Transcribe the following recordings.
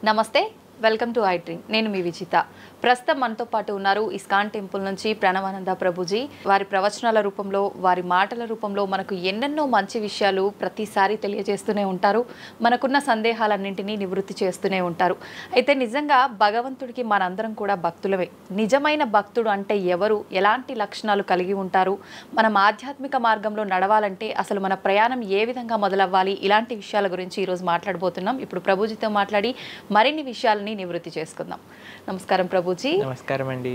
నమస్తే, welcome to I dream. నేను మీ విజిత. ప్రస్తుతం మనతో పాటు ఉన్నారు ఇస్కాన్ టెంపుల్ నుంచి ప్రణవానంద ప్రభుజీ. వారి ప్రవచనాల రూపంలో, వారి మాటల రూపంలో మనకు ఎన్నెన్నో మంచి విషయాలు ప్రతిసారి తెలియజేస్తూనే ఉంటారు. మనకున్న సందేహాలన్నింటినీ నివృత్తి చేస్తూనే ఉంటారు. అయితే నిజంగా భగవంతుడికి మనందరం కూడా భక్తులమే. నిజమైన భక్తుడు అంటే ఎవరు, ఎలాంటి లక్షణాలు కలిగి ఉంటారు, మనం ఆధ్యాత్మిక మార్గంలో నడవాలంటే అసలు మన ప్రయాణం ఏ విధంగా మొదలవ్వాలి, ఇలాంటి విషయాల గురించి ఈరోజు మాట్లాడబోతున్నాం. ఇప్పుడు ప్రభుజీతో మాట్లాడి మరిన్ని విషయాలని నివృత్తి చేసుకుందాం. నమస్కారం ప్రభుజీ. నమస్కారం అండి.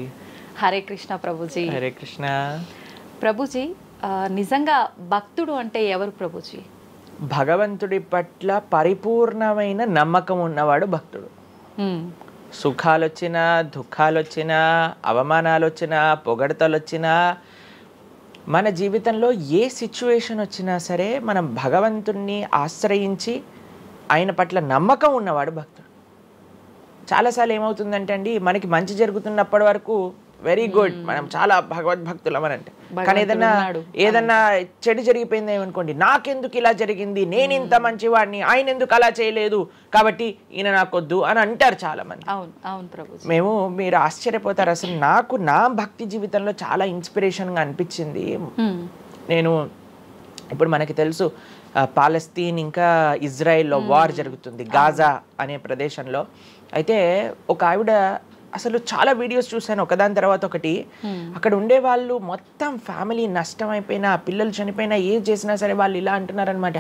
హరే కృష్ణ ప్రభుజీ. హరే కృష్ణ ప్రభుజీ. నిజంగా భక్తుడు అంటే ఎవరు ప్రభుజీ? భగవంతుడి పట్ల పరిపూర్ణమైన నమ్మకం ఉన్నవాడు భక్తుడు. సుఖాలు వచ్చినా, దుఃఖాలు వచ్చినా, అవమానాలు వచ్చినా, పొగడతలు వచ్చినా, మన జీవితంలో ఏ సిచ్యువేషన్ వచ్చినా సరే మనం భగవంతుణ్ణి ఆశ్రయించి ఆయన పట్ల నమ్మకం ఉన్నవాడు భక్తుడు. చాలాసార్లు ఏమవుతుందంటే అండి, మనకి మంచి జరుగుతున్నప్పటి వరకు వెరీ గుడ్, మనం చాలా భగవద్భక్తులం అని అంటే, కానీ ఏదన్నా చెడు జరిగిపోయింది ఏమనుకోండి, నాకెందుకు ఇలా జరిగింది, నేను ఇంత మంచివాడిని, ఆయన ఎందుకు అలా చేయలేదు, కాబట్టి ఈయన నాకొద్దు అని అంటారు చాలా మంది. మీరు ఆశ్చర్యపోతారు. అసలు నాకు నా భక్తి జీవితంలో చాలా ఇన్స్పిరేషన్గా అనిపించింది. నేను ఇప్పుడు మనకి తెలుసు పాలస్తీన్ ఇంకా ఇజ్రాయెల్లో వార్ జరుగుతుంది, గాజా అనే ప్రదేశంలో. అయితే ఒక ఆవిడ, అసలు చాలా వీడియోస్ చూశాను ఒకదాని తర్వాత ఒకటి, అక్కడ ఉండే వాళ్ళు మొత్తం ఫ్యామిలీ నష్టం అయిపోయినా, పిల్లలు చనిపోయినా, ఏం చేసినా సరే వాళ్ళు ఇలా అంటున్నారనమాట,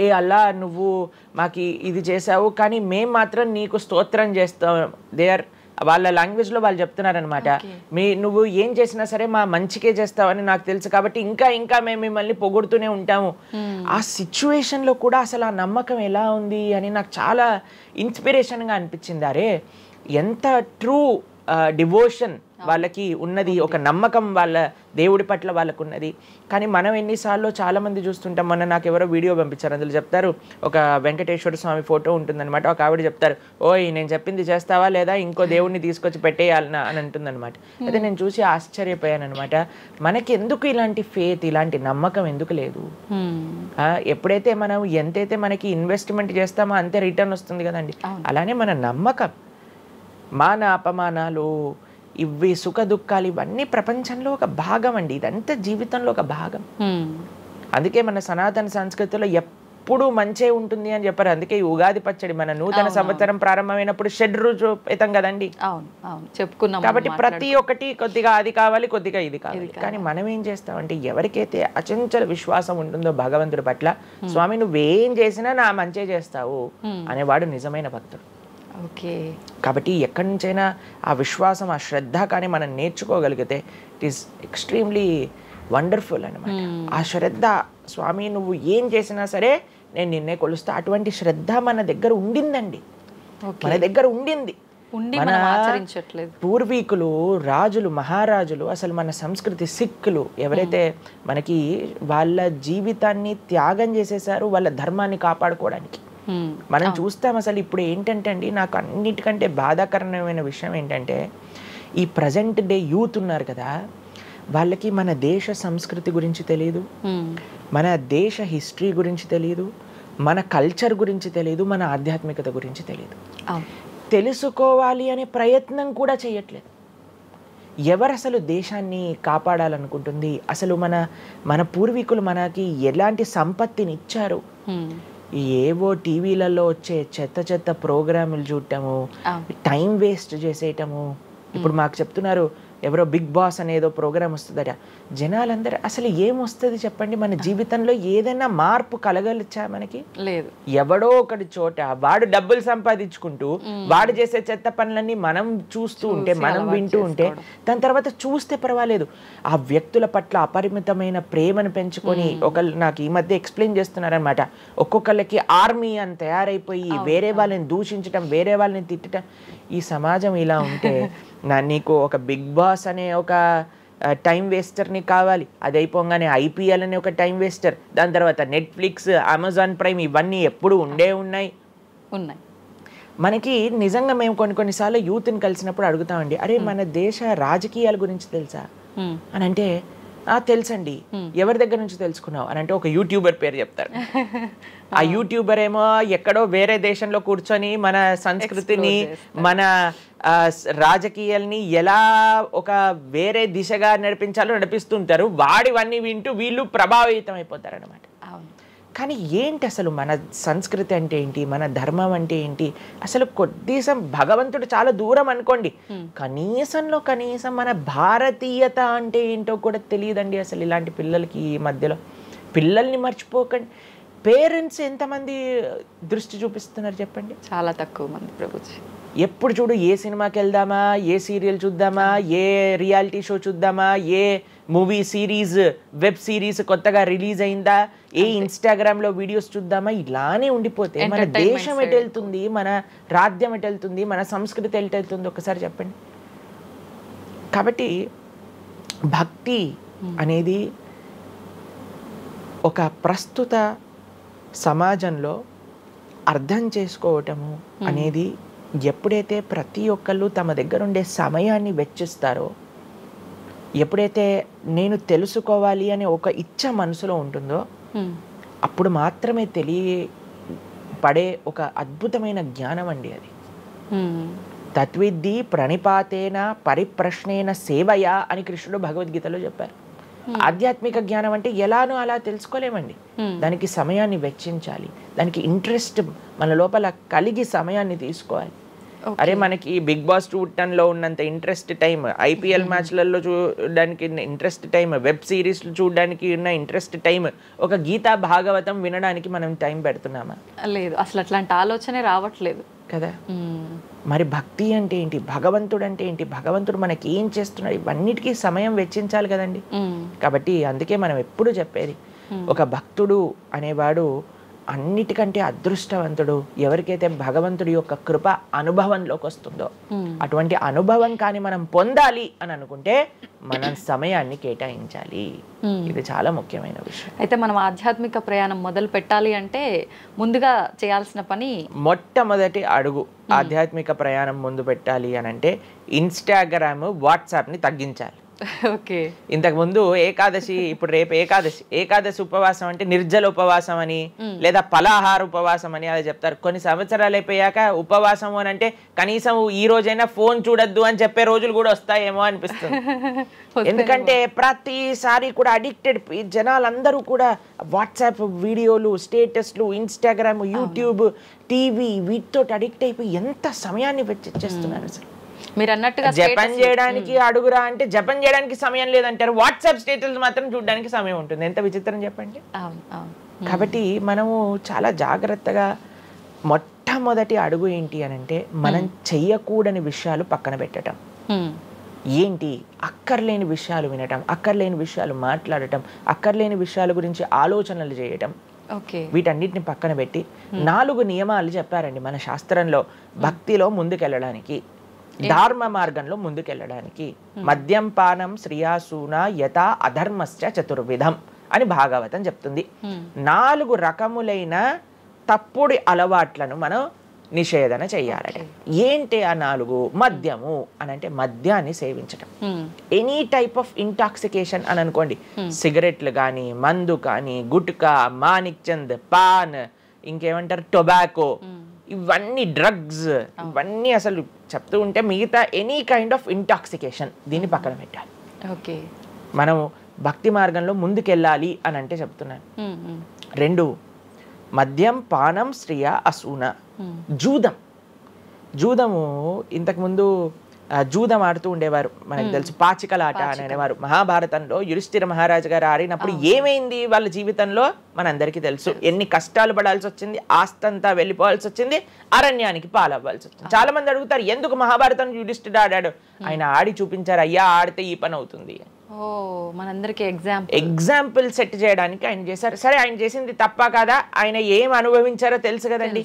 ఏ అల్లా నువ్వు మాకు ఇది చేసావు కానీ మేము మాత్రం నీకు స్తోత్రం చేస్తాం. వాళ్ళ లాంగ్వేజ్లో వాళ్ళు చెప్తున్నారనమాట, నువ్వు ఏం చేసినా సరే మా మంచికే చేస్తావని నాకు తెలుసు, కాబట్టి ఇంకా ఇంకా మేము మిమ్మల్ని పొగుడుతూనే ఉంటాము. ఆ సిచ్యువేషన్లో కూడా అసలు ఆ నమ్మకం ఎలా ఉంది అని నాకు చాలా ఇన్స్పిరేషన్గా అనిపించింది. అరే ఎంత ట్రూ డివోషన్ వాళ్ళకి ఉన్నది, ఒక నమ్మకం వాళ్ళ దేవుడి పట్ల వాళ్ళకు ఉన్నది. కానీ మనం ఎన్నిసార్లు చాలామంది చూస్తుంటాం. మొన్న నాకు ఎవరో వీడియో పంపించారు, అందులో చెప్తారు, ఒక వెంకటేశ్వర స్వామి ఫోటో ఉంటుందన్నమాట, ఒక ఆవిడ చెప్తారు, ఓయ్ నేను చెప్పింది చేస్తావా లేదా, ఇంకో దేవుడిని తీసుకొచ్చి పెట్టేయాలనా అని అంటుందన్నమాట. అయితే నేను చూసి ఆశ్చర్యపోయాను అనమాట. మనకి ఎందుకు ఇలాంటి ఫేత్, ఇలాంటి నమ్మకం ఎందుకు లేదు? ఎప్పుడైతే మనం ఎంతైతే మనకి ఇన్వెస్ట్మెంట్ చేస్తామో అంతే రిటర్న్ వస్తుంది కదండి. అలానే మన నమ్మకం, మాన అపమానాలు, ఇవి సుఖ దుఃఖాలు, ఇవన్నీ ప్రపంచంలో ఒక భాగం అండి. ఇదంతా జీవితంలో ఒక భాగం. అందుకే మన సనాతన సంస్కృతిలో ఎప్పుడు మంచే ఉంటుంది అని చెప్పారు. అందుకే ఈ ఉగాది పచ్చడి, మన నూతన సంవత్సరం ప్రారంభమైనప్పుడు షడ్రుజోపేతం కదండి, చెప్పుకున్నాం. కాబట్టి ప్రతి ఒక్కటి కొద్దిగా అది కావాలి, కొద్దిగా ఇది కావాలి. కానీ మనం ఏం చేస్తామంటే, ఎవరికైతే అచంచల విశ్వాసం ఉంటుందో భగవంతుడి పట్ల, స్వామి నువ్వేం చేసినా నా మంచే చేస్తావు అనేవాడు నిజమైన భక్తుడు. కాబట్టి ఎక్కడి నుంచైనా ఆ విశ్వాసం, ఆ శ్రద్ధ కానీ మనం నేర్చుకోగలిగితే ఇట్ ఈస్ ఎక్స్ట్రీమ్లీ వండర్ఫుల్ అనమాట. ఆ శ్రద్ధ, స్వామి నువ్వు ఏం చేసినా సరే నేను నిన్నే కొలుస్తా, అటువంటి శ్రద్ధ మన దగ్గర ఉండిందండి, మన దగ్గర ఉండింది. మన పూర్వీకులు, రాజులు, మహారాజులు, అసలు మన సంస్కృతి, సిక్కులు ఎవరైతే మనకి వాళ్ళ జీవితాన్ని త్యాగం చేసేసారు వాళ్ళ ధర్మాన్ని కాపాడుకోవడానికి. మనం చూస్తాం. అసలు ఇప్పుడు ఏంటంటే అండి, నాకు అన్నిటికంటే బాధాకరమైన విషయం ఏంటంటే, ఈ ప్రజెంట్ డే యూత్ ఉన్నారు కదా, వాళ్ళకి మన దేశ సంస్కృతి గురించి తెలియదు, మన దేశ హిస్టరీ గురించి తెలియదు, మన కల్చర్ గురించి తెలియదు, మన ఆధ్యాత్మికత గురించి తెలియదు. తెలుసుకోవాలి అనే ప్రయత్నం కూడా చేయట్లేదు. ఎవరు అసలు దేశాన్ని కాపాడాలనుకుంటుంది? అసలు మన పూర్వీకులు మనకి ఎలాంటి సంపత్తిని ఇచ్చారు? ఏవో టీవీలలో వచ్చే చెత్త ప్రోగ్రాములు చూడటము, టైం వేస్ట్ చేసేయటము. ఇప్పుడు మాకు చెప్తున్నారు, ఎవరో బిగ్ బాస్ అనేదో ప్రోగ్రామ్ వస్తుందట. జనాలందరూ అసలు ఏమొస్తుంది చెప్పండి? మన జీవితంలో ఏదైనా మార్పు కలగలిచ్చా? మనకి లేదు. ఎవడో ఒకటి చోట వాడు డబ్బులు సంపాదించుకుంటూ వాడు చేసే చెత్త పనులన్నీ మనం చూస్తూ ఉంటే, మనం వింటూ ఉంటే, దాని తర్వాత చూస్తే పర్వాలేదు, ఆ వ్యక్తుల పట్ల అపరిమితమైన ప్రేమను పెంచుకొని, ఒకళ్ళు నాకు ఈ మధ్య ఎక్స్ప్లెయిన్ చేస్తున్నారనమాట, ఒక్కొక్కళ్ళకి ఆర్మీ అని తయారైపోయి వేరే వాళ్ళని దూషించటం, వేరే వాళ్ళని తిట్టడం. ఈ సమాజం ఇలా ఉంటే నీకు ఒక బిగ్ బాస్ అనే ఒక టైం వేస్టర్ని కావాలి, అది అయిపోగానే ఐపీఎల్ అనే ఒక టైం వేస్టర్, దాని తర్వాత నెట్ఫ్లిక్స్, అమెజాన్ ప్రైమ్, ఇవన్నీ ఎప్పుడు ఉన్నాయి. మనకి నిజంగా మేము కొన్నిసార్లు యూత్ని కలిసినప్పుడు అడుగుతామండి, అరే మన దేశ రాజకీయాల గురించి తెలుసా అని అంటే, తెలుసండి. ఎవరి దగ్గర నుంచి తెలుసుకున్నావు అని అంటే ఒక యూట్యూబర్ పేరు చెప్తారు. ఆ యూట్యూబర్ ఏమో ఎక్కడో వేరే దేశంలో కూర్చొని మన సంస్కృతిని మన రాజకీయాల్ని ఎలా ఒక వేరే దిశగా నడిపించాలో నడిపిస్తుంటారు. వాడివన్నీ వింటూ వీళ్ళు ప్రభావితం అయిపోతారు అనమాట. కానీ ఏంటి అసలు మన సంస్కృతి అంటే ఏంటి, మన ధర్మం అంటే ఏంటి, అసలు కొద్దిసం భగవంతుడు చాలా దూరం అనుకోండి, కనీసంలో కనీసం మన భారతీయత అంటే ఏంటో కూడా తెలియదండి అసలు ఇలాంటి పిల్లలకి. ఈ మధ్యలో పిల్లల్ని మర్చిపోకండి. పేరెంట్స్ ఎంతమంది దృష్టి చూపిస్తున్నారు చెప్పండి? చాలా తక్కువ మంది ప్రభుజీ. ఎప్పుడు చూడు ఏ సినిమాకి వెళ్దామా, ఏ సీరియల్ చూద్దామా, ఏ రియాలిటీ షో చూద్దామా, ఏ మూవీ సిరీస్ వెబ్ సిరీస్ కొత్తగా రిలీజ్ అయిందా, ఏ ఇన్స్టాగ్రామ్లో వీడియోస్ చూద్దామా, ఇలానే ఉండిపోతే మన దేశం ఎటు వెళ్తుంది, మన రాజ్యం ఎటు వెళ్తుంది, మన సంస్కృతి ఎటు వెళ్తుంది ఒకసారి చెప్పండి. కాబట్టి భక్తి అనేది ఒక ప్రస్తుత సమాజంలో అర్థం చేసుకోవటము అనేది ఎప్పుడైతే ప్రతి ఒక్కళ్ళు తమ దగ్గర ఉండే సమయాన్ని వెచ్చిస్తారో, ఎప్పుడైతే నేను తెలుసుకోవాలి అనే ఒక ఇచ్చ మనసులో ఉంటుందో అప్పుడు మాత్రమే తెలియపడే ఒక అద్భుతమైన జ్ఞానం అండి అది. తత్విద్ధి ప్రణిపాతేన పరిప్రశ్నేన సేవయా అని కృష్ణుడు భగవద్గీతలో చెప్పారు. ఆధ్యాత్మిక జ్ఞానం అంటే ఎలానో అలా తెలుసుకోలేమండి. దానికి సమయాన్ని వెచ్చించాలి, దానికి ఇంట్రెస్ట్ మన లోపల కలిగి సమయాన్ని తీసుకోవాలి. అరే మనకి బిగ్ బాస్ 210లో ఉన్నంత ఇంట్రెస్ట్ టైం, ఐపీఎల్ మ్యాచ్లలో చూడడానికి ఇంట్రెస్ట్ టైం, వెబ్ సిరీస్లు చూడడానికి ఉన్న ఇంట్రెస్ట్ టైం, ఒక గీతా భాగవతం వినడానికి మనం టైం పెడుతున్నామా? లేదు, అసలు అట్లాంటి ఆలోచనే రావట్లేదు కదా. మరి భక్తి అంటే ఏంటి, భగవంతుడు అంటే ఏంటి, భగవంతుడు మనకి ఏం చేస్తున్నాడు, ఇవన్నిటికీ సమయం వెచ్చించాలి కదండి. కాబట్టి అందుకే మనం ఎప్పుడు చెప్పేది, ఒక భక్తుడు అనేవాడు అన్నిటికంటే అదృష్టవంతుడు ఎవరికైతే భగవంతుడి యొక్క కృప అనుభవంలోకి వస్తుందో. అటువంటి అనుభవం కానీ మనం పొందాలి అని అనుకుంటే మనం సమయాన్ని కేటాయించాలి. ఇది చాలా ముఖ్యమైన విషయం. అయితే మనం ఆధ్యాత్మిక ప్రయాణం మొదలు పెట్టాలి అంటే ముందుగా చేయాల్సిన పని, మొట్టమొదటి అడుగు ఆధ్యాత్మిక ప్రయాణం ముందు పెట్టాలి అని అంటే ఇన్స్టాగ్రామ్, వాట్సాప్ని తగ్గించాలి. ఓకే. ఇంతకు ముందు ఏకాదశి, ఇప్పుడు రేపు ఏకాదశి ఉపవాసం అంటే నిర్జల ఉపవాసం అని లేదా పలాహార ఉపవాసం అని అలా చెప్తారు. కొన్ని సంవత్సరాలు అయిపోయాక ఉపవాసం అని అంటే కనీసం ఈ రోజైనా ఫోన్ చూడొద్దు అని చెప్పే రోజులు కూడా వస్తాయేమో అనిపిస్తుంది. ఎందుకంటే ప్రతిసారి కూడా అడిక్టెడ్ జనాలందరూ కూడా వాట్సాప్ వీడియోలు, స్టేటస్లు, ఇన్స్టాగ్రామ్, యూట్యూబ్, టీవీ వీటితో అడిక్ట్ అయిపోయి ఎంత సమయాన్ని వెచ్చిస్తున్నారు. అసలు మీరు అన్నట్టుగా జపం చేయడానికి అడుగురా అంటే జపం చేయడానికి సమయం లేదంటారు, వాట్సాప్ స్టేటస్ మాత్రం చూడడానికి సమయం ఉంటుంది. ఎంత విచిత్రం చెప్పండి. కాబట్టి మనము చాలా జాగ్రత్తగా మొట్టమొదటి అడుగు ఏంటి అని అంటే మనం చెయ్యకూడని విషయాలు పక్కన పెట్టడం. ఏంటి? అక్కర్లేని విషయాలు వినటం, అక్కర్లేని విషయాలు మాట్లాడటం, అక్కర్లేని విషయాల గురించి ఆలోచనలు చేయటం. వీటన్నిటిని పక్కన పెట్టి 4 నియమాలు చెప్పారండి మన శాస్త్రంలో భక్తిలో ముందుకెళ్ళడానికి, ధర్మ మార్గంలో ముందుకెళ్ళడానికి. మద్యం పానం శ్రియాసూన యథా అధర్మశ్చ చతుర్విధం అని భాగవతం చెప్తుంది. 4 రకములైన తప్పుడు అలవాట్లను మనం నిషేధన చెయ్యాలట. ఏంటి ఆ 4? మద్యము అని అంటే మద్యాన్ని సేవించటం, ఎనీ టైప్ ఆఫ్ ఇంటాక్సికేషన్ అని అనుకోండి, సిగరెట్లు కానీ, మందు కానీ, గుట్కా, మానిక్ చంద్, పాన్, ఇంకేమంటారు టొబాకో, ఇవన్నీ డ్రగ్స్, ఇవన్నీ అసలు చెప్తూ ఉంటే మిగతా ఎనీ కైండ్ ఆఫ్ ఇంటాక్సికేషన్ దీన్ని పక్కన పెట్టాలి. ఓకే, మనం భక్తి మార్గంలో ముందుకెళ్ళాలి అని అంటే చెప్తున్నాను. 2 మద్యం పానం శ్రియ అసూన. జూదము ఇంతకుముందు జూదం ఆడుతూ ఉండేవారు, మనకు తెలుసు, పాచికల ఆట అని అనేవారు. మహాభారతంలో యుధిష్ఠిర మహారాజు గారు ఆడినప్పుడు ఏమైంది వాళ్ళ జీవితంలో మనందరికీ తెలుసు. ఎన్ని కష్టాలు పడాల్సి వచ్చింది, ఆస్తంతా వెళ్ళిపోవాల్సి వచ్చింది, అరణ్యానికి పాలవ్వాల్సి వచ్చింది. చాలా మంది అడుగుతారు ఎందుకు మహాభారతం యుధిష్ఠిరుడు ఆడాడు. ఆయన ఆడి చూపించారు, అయ్యా ఆడితే ఈ పని అవుతుంది. మనందరికి ఎగ్జాంపుల్ సెట్ చేయడానికి ఆయన చేశారు. సరే, ఆయన చేసింది తప్ప కాదా, ఆయన ఏం అనుభవించారో తెలుసు కదండి.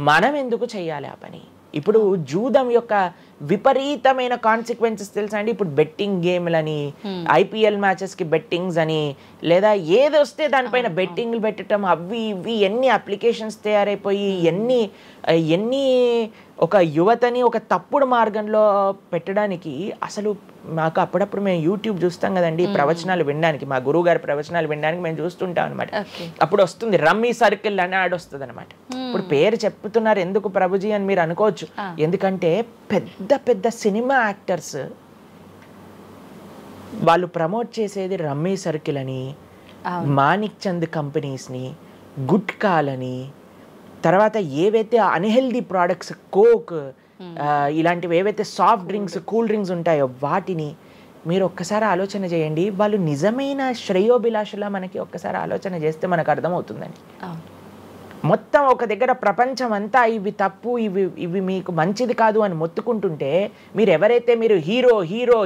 మనం ఎందుకు చెయ్యాలి ఆ పని? ఇప్పుడు జూదం యొక్క విపరీతమైన కాన్సిక్వెన్సెస్ తెలుసా అండి. ఇప్పుడు బెట్టింగ్ గేమ్లని, IPL మ్యాచెస్కి బెట్టింగ్స్ అని, లేదా ఏది వస్తే దానిపైన బెట్టింగ్లు పెట్టడం, అవి ఇవి ఎన్ని అప్లికేషన్స్ తయారైపోయి ఎన్ని ఒక యువతని ఒక తప్పుడు మార్గంలో పెట్టడానికి. అసలు మాకు అప్పుడప్పుడు మేము యూట్యూబ్ చూస్తాం కదండి ప్రవచనాలు వినడానికి, మా గురువు గారి ప్రవచనాలు వినడానికి మేము చూస్తుంటాం అనమాట. అప్పుడు వస్తుంది రమ్మీ సర్కిల్ అని యాడ్ వస్తుంది అనమాట. ఇప్పుడు పేరు చెప్తున్నారు ఎందుకు ప్రభుజీ అని మీరు అనుకోవచ్చు. ఎందుకంటే పెద్ద పెద్ద సినిమా యాక్టర్స్ వాళ్ళు ప్రమోట్ చేసేది రమ్మీ సర్కిల్ అని, మాణిక్ చంద్ కంపెనీస్ని, గుట్కాలని, తర్వాత ఏవైతే అన్హెల్దీ ప్రోడక్ట్స్ కోక్ ఇలాంటివి ఏవైతే సాఫ్ట్ డ్రింక్స్ కూల్ డ్రింక్స్ ఉంటాయో వాటిని మీరు ఒక్కసారి ఆలోచన చేయండి. వాళ్ళు నిజమైన శ్రేయోభిలాషులా మనకి ఒక్కసారి ఆలోచన చేస్తే మనకు అర్థమవుతుందండి. మొత్తం ఒక దగ్గర ప్రపంచం అంతా ఇవి తప్పు, ఇవి మీకు మంచిది కాదు అని మొత్తుకుంటుంటే మీరు ఎవరైతే మీరు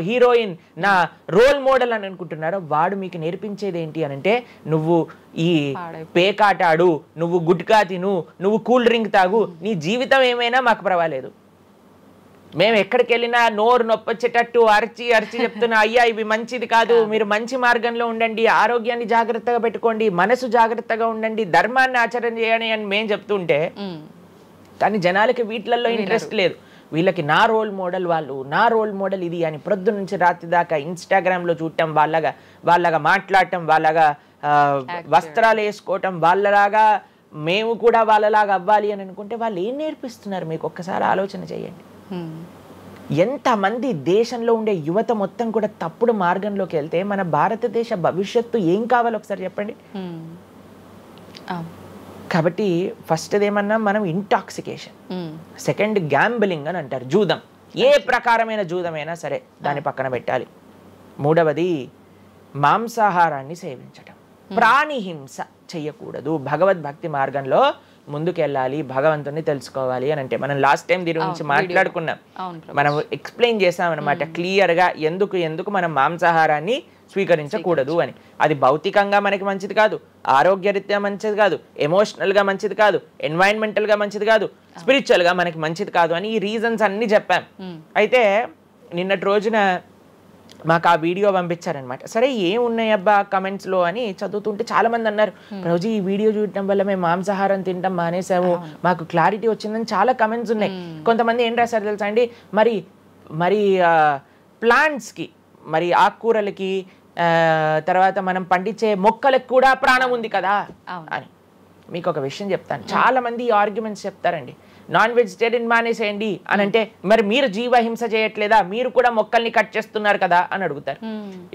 హీరోయిన్ నా రోల్ మోడల్ అని అనుకుంటున్నారో వాడు మీకు నేర్పించేది ఏంటి అని అంటే, నువ్వు ఈ పేకాట ఆడు, నువ్వు గుట్కా తిను, నువ్వు కూల్ డ్రింక్ తాగు, నీ జీవితం ఏమైనా మాకు పర్వాలేదు. మేము ఎక్కడికి వెళ్ళినా నోరు నొప్పొచ్చేటట్టు అరిచి చెప్తున్నా, అయ్యా ఇవి మంచిది కాదు, మీరు మంచి మార్గంలో ఉండండి, ఆరోగ్యాన్ని జాగ్రత్తగా పెట్టుకోండి, మనసు జాగ్రత్తగా ఉండండి, ధర్మాన్ని ఆచరణ చేయండి అని మేము చెప్తుంటే, కానీ జనాలకి వీటిల్లో ఇంట్రెస్ట్ లేదు. వీళ్ళకి నా రోల్ మోడల్ వాళ్ళు, నా రోల్ మోడల్ ఇది అని ప్రొద్దు నుంచి రాత్రి దాకా ఇన్స్టాగ్రామ్లో చూడటం, వాళ్ళగా మాట్లాడటం, వాళ్ళగా వస్త్రాలు వేసుకోవటం, వాళ్ళలాగా మేము కూడా వాళ్ళలాగా అవ్వాలి అని అనుకుంటే వాళ్ళు ఏం నేర్పిస్తున్నారు మీకు ఒక్కసారి ఆలోచన చేయండి. ఎంతమంది దేశంలో ఉండే యువత మొత్తం కూడా తప్పుడు మార్గంలోకి వెళ్తే మన భారతదేశ భవిష్యత్తు ఏం కావాలో ఒకసారి చెప్పండి. కాబట్టి ఫస్ట్ ఏమన్నా మనం ఇంటాక్సికేషన్, సెకండ్ గ్యాంబ్లింగ్ అని అంటారు, జూదం, ఏ ప్రకారమైన జూదమైనా సరే దాన్ని పక్కన పెట్టాలి. మూడవది మాంసాహారాన్ని సేవించటం, ప్రాణిహింస చెయ్యకూడదు, భగవద్భక్తి మార్గంలో ముందుకెళ్ళాలి, భగవంతుని తెలుసుకోవాలి అని అంటే మనం లాస్ట్ టైం దీని గురించి మాట్లాడుకున్నాం, మనం ఎక్స్ప్లెయిన్ చేసాం అనమాట క్లియర్గా ఎందుకు మనం మాంసాహారాన్ని స్వీకరించకూడదు అని. అది భౌతికంగా మనకి మంచిది కాదు, ఆరోగ్యరీత్యా మంచిది కాదు, ఎమోషనల్గా మంచిది కాదు, ఎన్వైరన్మెంటల్గా మంచిది కాదు, స్పిరిచువల్గా మనకి మంచిది కాదు అని ఈ రీజన్స్ అన్ని చెప్పాం. అయితే నిన్నటి రోజున మాకు ఆ వీడియో పంపించారనమాట. సరే ఏమున్నాయబ్బా కమెంట్స్లో అని చదువుతుంటే చాలా మంది అన్నారు, రోజు ఈ వీడియో చూడటం వల్ల మేము మాంసాహారం తినటం మానేసాము, మాకు క్లారిటీ వచ్చిందని చాలా కమెంట్స్ ఉన్నాయి. కొంతమంది ఏం రాశారు తెలుసా అండి, మరి ప్లాంట్స్కి, మరి ఆకుకూరలకి, తర్వాత మనం పండించే మొక్కలకు కూడా ప్రాణం ఉంది కదా అని. మీకు ఒక విషయం చెప్తాను, చాలా మంది ఈ ఆర్గ్యుమెంట్స్ చెప్తారండి, నాన్ వెజిటేరియన్ మానేసేయండి అని అంటే, మరి మీరు జీవహింస చేయట్లేదా, మీరు కూడా మొక్కల్ని కట్ చేస్తున్నారు కదా అని అడుగుతారు.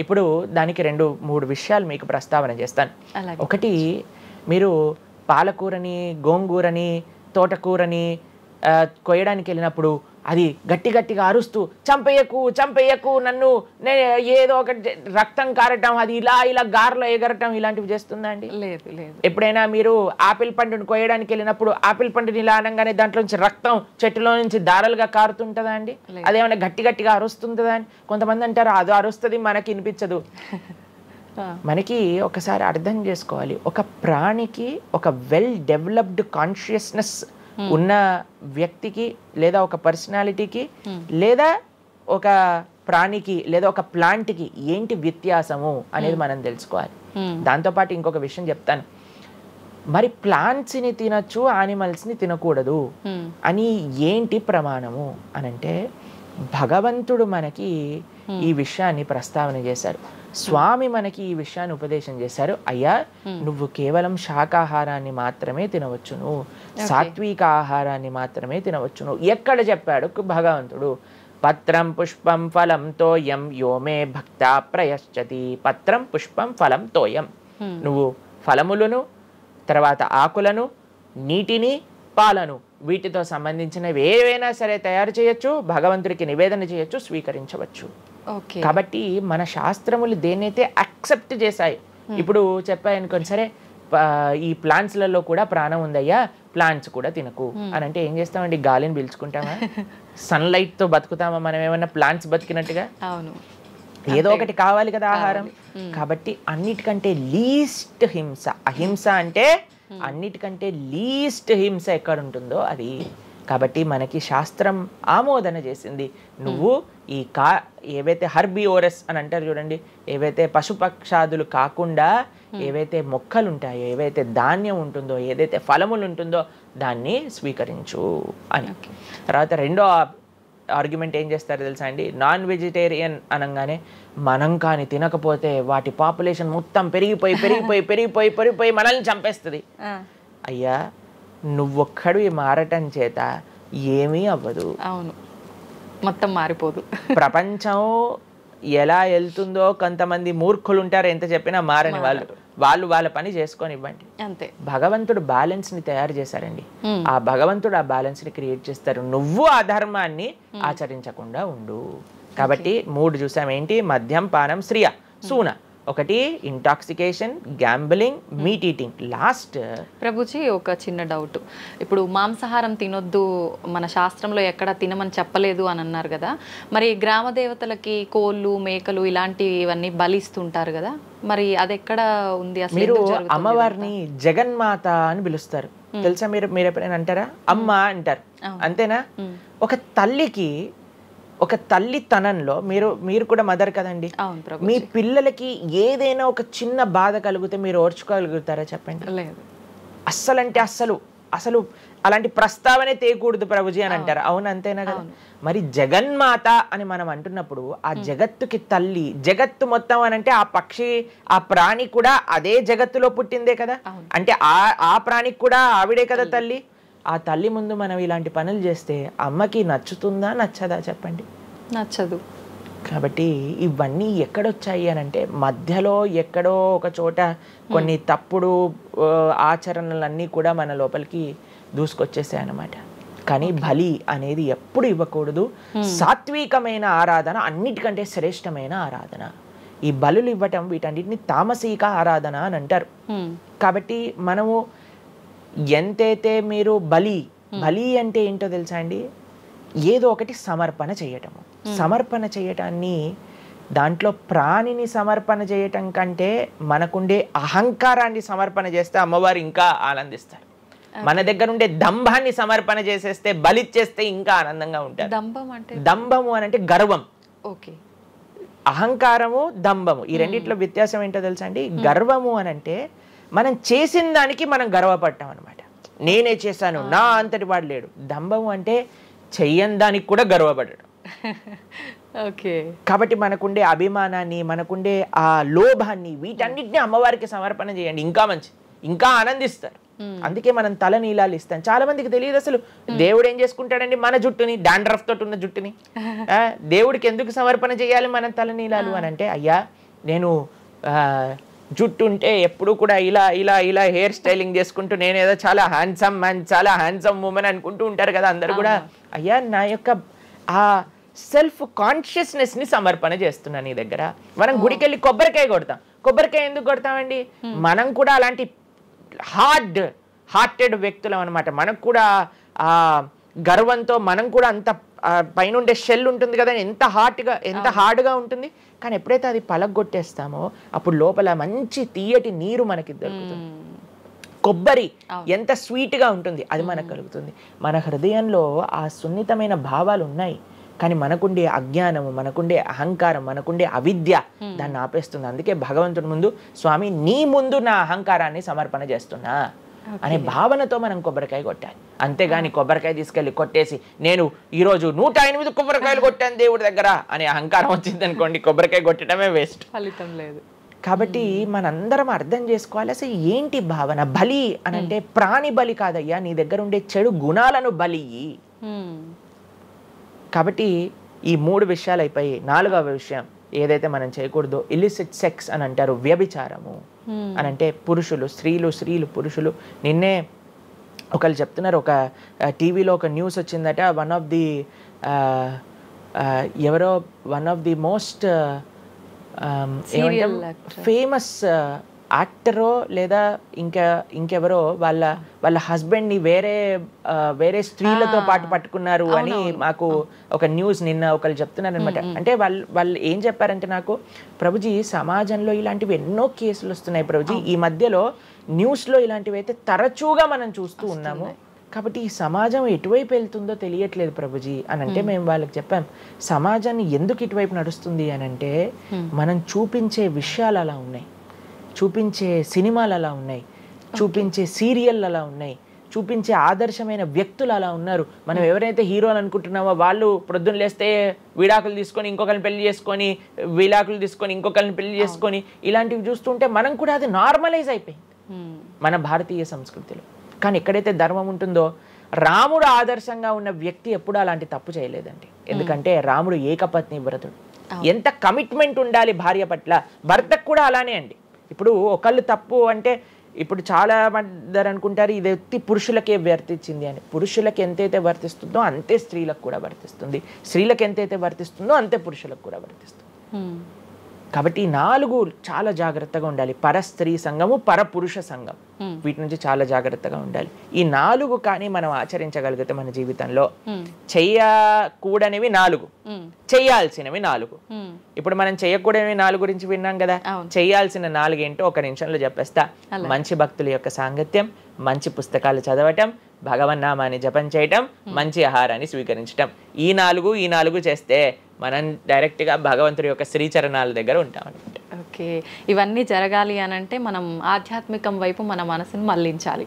ఇప్పుడు దానికి 2-3 విషయాలు మీకు ప్రస్తావన చేస్తాను. ఒకటి, మీరు పాలకూరని, గోంగూరని, తోటకూరని కొయ్యడానికి వెళ్ళినప్పుడు అది గట్టిగా అరుస్తూ చంపేయకు నన్ను, ఏదో ఒక రక్తం కారటం, అది ఇలా గార్లో ఎగరటం, ఇలాంటివి చేస్తుందా అండి? లేదు. ఎప్పుడైనా మీరు ఆపిల్ పండుని కొయ్యడానికి వెళ్ళినప్పుడు ఆపిల్ పండుని ఇలా అనగానే దాంట్లో నుంచి రక్తం చెట్టులో నుంచి దారాలుగా కారుతుంటుందా అండి? అదేమైనా గట్టిగా అరుస్తుందా అని కొంతమంది అంటారు, అది అరుస్తుంది మనకి వినిపించదు. మనకి ఒకసారి అర్థం చేసుకోవాలి, ఒక ప్రాణికి, ఒక వెల్ డెవలప్డ్ కాన్షియస్నెస్ ఉన్న వ్యక్తికి, లేదా ఒక పర్సనాలిటీకి, లేదా ఒక ప్రాణికి, లేదా ఒక ప్లాంట్కి ఏంటి వ్యత్యాసము అనేది మనం తెలుసుకోవాలి. దాంతోపాటు ఇంకొక విషయం చెప్తాను, మరి ప్లాంట్స్ని తినచ్చు, యానిమల్స్ని తినకూడదు అని ఏంటి ప్రమాణము అనంటే, భగవంతుడు మనకి ఈ విషయాన్ని ప్రస్తావన చేశారు, స్వామి మనకి ఈ విషయాన్ని ఉపదేశం చేశారు. అయ్యా, నువ్వు కేవలం శాకాహారాన్ని మాత్రమే తినవచ్చును, సాత్విక ఆహారాన్ని మాత్రమే తినవచ్చును. ఎక్కడ చెప్పాడు భగవంతుడు? పత్రం పుష్పం ఫలం తోయం యోమే భక్త ప్రయశ్చతి. పత్రం పుష్పం ఫలం తోయం, నువ్వు ఫలములను, తర్వాత ఆకులను, నీటిని, పాలను, వీటితో సంబంధించినవి ఏవైనా సరే తయారు చేయొచ్చు, భగవంతుడికి నివేదన చేయొచ్చు, స్వీకరించవచ్చు. కాబట్టి మన శాస్త్రములు దేన్నైతే యాక్సెప్ట్ చేశాయి, ఇప్పుడు చెప్పాయనుకోండి, సరే ఈ ప్లాంట్స్లలో కూడా ప్రాణం ఉందయ్యా, ప్లాంట్స్ కూడా తినకు అని అంటే ఏం చేస్తామండి? గాలిని పీల్చుకుంటామా? సన్లైట్తో బతుకుతామా మనం ఏమన్నా ప్లాంట్స్ బతికినట్టుగా? ఏదో ఒకటి కావాలి కదా ఆహారం. కాబట్టి అన్నిటికంటే లీస్ట్ హింస, అహింస అంటే అన్నిటికంటే లీస్ట్ హింస ఎక్కడ ఉంటుందో అది కాబట్టి మనకి శాస్త్రం ఆమోదన చేసింది. నువ్వు ఈ ఏవైతే హర్బివోరస్ అని అంటారు చూడండి, ఏవైతే పశుపక్షాదులు కాకుండా ఏవైతే మొక్కలు ఉంటాయో, ఏవైతే ధాన్యం ఉంటుందో, ఏదైతే ఫలములు ఉంటుందో దాన్ని స్వీకరించు అని. తర్వాత రెండో ఆర్గ్యుమెంట్ ఏం చేస్తారో తెలుసా అండి, నాన్ వెజిటేరియన్ అనగానే మనం కానీ తినకపోతే వాటి పాపులేషన్ మొత్తం పెరిగిపోయి పెరిగిపోయి పెరిగిపోయి పెరిగిపోయి మనల్ని చంపేస్తుంది. అయ్యా, నువ్వొక్కడివి మారటం చేత ఏమీ అవ్వదు. అవును, మొత్తం మారిపోదు. ప్రపంచం ఎలా వెళ్తుందో కొంతమంది మూర్ఖులు ఉంటారు, ఎంత చెప్పినా మారని వాళ్ళు వాళ్ళ పని చేసుకొని ఇవ్వండి అంతే. భగవంతుడు బ్యాలెన్స్ ని తయారు చేశారండి. ఆ భగవంతుడు ఆ బ్యాలెన్స్ ని క్రియేట్ చేస్తారు. నువ్వు ఆ ధర్మాన్ని ఆచరించకుండా ఉండు. కాబట్టి 3 చూసాం. ఏంటి? మద్యం, పానం, శ్రియ, సూన. ఒకటి intoxication, gambling, meet eating. Last Prabhuji ఒక చిన్న డౌట్. ఇప్పుడు మాంసాహారం తినొద్దు మన శాస్త్రంలో ఎక్కడ తినమని చెప్పలేదు అని అన్నారు కదా, మరి గ్రామ దేవతలకి కోళ్ళు, మేకలు ఇలాంటివన్నీ బలిస్తుంటారు కదా, మరి అది ఎక్కడ ఉంది అసలు? మీరు అమ్మవారిని జగన్మాత అని పిలుస్తారు తెలుసా? మీరు ఎప్పుడైనా అంటారా? అమ్మ అంటారు, అంతేనా? ఒక తల్లికి, ఒక తల్లితనంలో మీరు కూడా మదర్ కదండి, మీ పిల్లలకి ఏదైనా ఒక చిన్న బాధ కలిగితే మీరు ఓర్చుకోగలుగుతారా చెప్పండి? లేదు. అస్సలంటే అసలు అలాంటి ప్రస్తావనే తేయకూడదు ప్రభుజీ అని అంటారు. అవును, అంతేనా కదా? మరి జగన్మాత అని మనం అంటున్నప్పుడు ఆ జగత్తుకి తల్లి, జగత్తు మొత్తం అని అంటే ఆ పక్షి, ఆ ప్రాణి కూడా అదే జగత్తులో పుట్టిందే కదా. అంటే ఆ ప్రాణికి కూడా ఆవిడే కదా తల్లి. ఆ తల్లి ముందు మనం ఇలాంటి పనులు చేస్తే అమ్మకి నచ్చుతుందా, నచ్చదా చెప్పండి? నచ్చదు. కాబట్టి ఇవన్నీ ఎక్కడొచ్చాయి అని అంటే మధ్యలో ఎక్కడో ఒక చోట కొన్ని తప్పుడు ఆచరణలన్నీ కూడా మన లోపలికి దూసుకొచ్చేసాయి అన్నమాట. కానీ బలి అనేది ఎప్పుడు ఇవ్వకూడదు. సాత్వికమైన ఆరాధన అన్నిటికంటే శ్రేష్టమైన ఆరాధన. ఈ బలులు ఇవ్వటం వీటన్నిటిని తామసిక ఆరాధన అని అంటారు. కాబట్టి మనము ఎంతైతే మీరు బలి అంటే ఏంటో తెలుసా అండి? ఏదో ఒకటి సమర్పణ చేయటము. సమర్పణ చేయటాన్ని, దాంట్లో ప్రాణిని సమర్పణ చేయటం కంటే మనకుండే అహంకారాన్ని సమర్పణ చేస్తే అమ్మవారు ఇంకా ఆనందిస్తారు. మన దగ్గర ఉండే దంభాన్ని సమర్పణ చేసేస్తే, బలిచ్చేస్తే ఇంకా ఆనందంగా ఉంటారు. దంభము అని అంటే గర్వం. అహంకారము, దంభము, ఈ రెండిట్లో వ్యత్యాసం ఏంటో తెలుసా అండి? గర్వము అని అంటే మనం చేసిన దానికి మనం గర్వపడ్డాం అనమాట. నేనే చేశాను, నా అంతటి వాడు లేడు. దంభము అంటే చెయ్యని దానికి కూడా గర్వపడడం. కాబట్టి మనకుండే అభిమానాన్ని, మనకుండే ఆ లోభాన్ని, వీటన్నిటిని అమ్మవారికి సమర్పణ చేయండి, ఇంకా మంచి, ఇంకా ఆనందిస్తారు. అందుకే మనం తల నీలాలు ఇస్తాం. చాలా మందికి తెలియదు అసలు దేవుడు ఏం చేసుకుంటాడండి మన జుట్టుని, డాండ్రఫ్ తోటి ఉన్న జుట్టుని. దేవుడికి ఎందుకు సమర్పణ చేయాలి మనం తల నీలాలు అని అంటే, అయ్యా నేను జుట్టు ఉంటే ఎప్పుడు కూడా ఇలా ఇలా ఇలా హెయిర్ స్టైలింగ్ చేసుకుంటూ నేనేదో చాలా హ్యాండ్సమ్ మ్యాన్, చాలా హ్యాండ్సమ్ ఉమెన్ అనుకుంటూ ఉంటారు కదా అందరు కూడా. అయ్యా, నా యొక్క ఆ సెల్ఫ్ కాన్షియస్నెస్ ని సమర్పణ చేస్తున్నా నీ దగ్గర. మనం గుడికి వెళ్ళి కొబ్బరికాయ కొడతాం. కొబ్బరికాయ ఎందుకు కొడతామండి? మనం కూడా అలాంటి హార్టెడ్ వ్యక్తులం అనమాట. మనకు కూడా ఆ గర్వంతో మనం కూడా అంత పైన ఉండే షెల్ ఉంటుంది కదా, ఎంత హార్డ్గా ఉంటుంది. కానీ ఎప్పుడైతే అది పలగొట్టేస్తామో అప్పుడు లోపల మంచి తీయటి నీరు మనకి దొరుకుతుంది. కొబ్బరి ఎంత స్వీట్గా ఉంటుంది, అది మనకు కలుగుతుంది. మన హృదయంలో ఆ సున్నితమైన భావాలు ఉన్నాయి, కానీ మనకుండే అజ్ఞానము, మనకుండే అహంకారం, మనకుండే అవిద్య దాన్ని ఆపేస్తుంది. అందుకే భగవంతుడి ముందు, స్వామి నీ ముందు నా అహంకారాన్ని సమర్పణ చేస్తున్నా అనే భావనతో మనం కొబ్బరికాయ కొట్టాలి. అంతేగాని కొబ్బరికాయ తీసుకెళ్ళి కొట్టేసి నేను ఈరోజు 108 కొబ్బరికాయలు కొట్టాను దేవుడి దగ్గర అనే అహంకారం వచ్చింది అనుకోండి, కొబ్బరికాయ కొట్టడమే వేస్ట్, ఫలితం లేదు. కాబట్టి మనందరం అర్థం చేసుకోవాలి అసలు ఏంటి భావన. బలి అని అంటే ప్రాణి బలి కాదయ్యా, నీ దగ్గర ఉండే చెడు గుణాలను బలి. కాబట్టి ఈ 3 విషయాలు అయిపోయి 4వ విషయం ఏదైతే మనం చేయకూడదో, ఇలిసిట్ సెక్స్ అని అంటారు, వ్యభిచారము అని అంటే పురుషులు స్త్రీలు పురుషులు. నిన్నే ఒకళ్ళు చెప్తున్నారు, ఒక టీవీలో ఒక న్యూస్ వచ్చిందట, one of the most famous యాక్టరో లేదా ఇంకెవరో వాళ్ళ హస్బెండ్ని వేరే స్త్రీలతో పాటు పట్టుకున్నారు అని మాకు ఒక న్యూస్ నిన్న ఒకళ్ళు చెప్తున్నారు అనమాట. అంటే వాళ్ళు ఏం చెప్పారంటే నాకు, ప్రభుజీ సమాజంలో ఇలాంటివి ఎన్నో కేసులు వస్తున్నాయి ప్రభుజీ, ఈ మధ్యలో న్యూస్లో ఇలాంటివి అయితే తరచుగా మనం చూస్తూ ఉన్నాము. కాబట్టి ఈ సమాజం ఎటువైపు వెళ్తుందో తెలియట్లేదు ప్రభుజీ అని అంటే మేము వాళ్ళకి చెప్పాం, సమాజాన్ని ఎందుకు ఇటువైపు నడుస్తుంది అని అంటే మనం చూపించే విషయాలు అలా ఉన్నాయి, చూపించే సినిమాలు అలా ఉన్నాయి, చూపించే సీరియల్ అలా ఉన్నాయి, చూపించే ఆదర్శమైన వ్యక్తులు అలా ఉన్నారు. మనం ఎవరైతే హీరోలు అనుకుంటున్నామో వాళ్ళు ప్రొద్దున లేస్తే విడాకులు తీసుకొని ఇంకొకరిని పెళ్లి చేసుకొని, విడాకులు తీసుకొని ఇంకొకరిని పెళ్లి చేసుకొని, ఇలాంటివి చూస్తుంటే మనం కూడా అది నార్మలైజ్ అయిపోయింది మన భారతీయ సంస్కృతిలో. కానీ ఎక్కడైతే ధర్మం ఉంటుందో, రాముడు ఆదర్శంగా ఉన్న వ్యక్తి ఎప్పుడు అలాంటి తప్పు చేయలేదండి. ఎందుకంటే రాముడు ఏకపత్ని వ్రతుడు. ఎంత కమిట్మెంట్ ఉండాలి భార్య పట్ల, భర్తకు కూడా అలానే అండి. ఇప్పుడు ఒకళ్ళు తప్పు అంటే, ఇప్పుడు చాలా మంది అనుకుంటారు ఇది ఎత్తి పురుషులకే వర్తించింది అని. పురుషులకు ఎంతైతే వర్తిస్తుందో అంతే స్త్రీలకు కూడా వర్తిస్తుంది, స్త్రీలకు ఎంతైతే వర్తిస్తుందో అంతే పురుషులకు కూడా వర్తిస్తుంది. కాబట్టి ఈ 4 చాలా జాగ్రత్తగా ఉండాలి. పరస్త్రీ సంఘము, పరపురుష సంఘం, వీటి నుంచి చాలా జాగ్రత్తగా ఉండాలి. ఈ 4 కానీ మనం ఆచరించగలిగితే మన జీవితంలో, చెయ్యకూడనివి 4, చెయ్యాల్సినవి 4. ఇప్పుడు మనం చెయ్యకూడనివి 4 గురించి విన్నాం కదా, చెయ్యాల్సిన 4 ఏంటో ఒక నిమిషంలో చెప్పేస్తా. మంచి భక్తుల యొక్క సాంగత్యం, మంచి పుస్తకాలు చదవటం, భగవన్నామాన్ని జపం చేయటం, మంచి ఆహారాన్ని స్వీకరించటం. ఈ 4 చేస్తే మనం డైరెక్ట్గా భగవంతుడి యొక్క శ్రీచరణాల దగ్గర ఉంటాం అనమాట. ఓకే, ఇవన్నీ జరగాలి అని అంటే మనం ఆధ్యాత్మికం వైపు మన మనసును మళ్ళించాలి.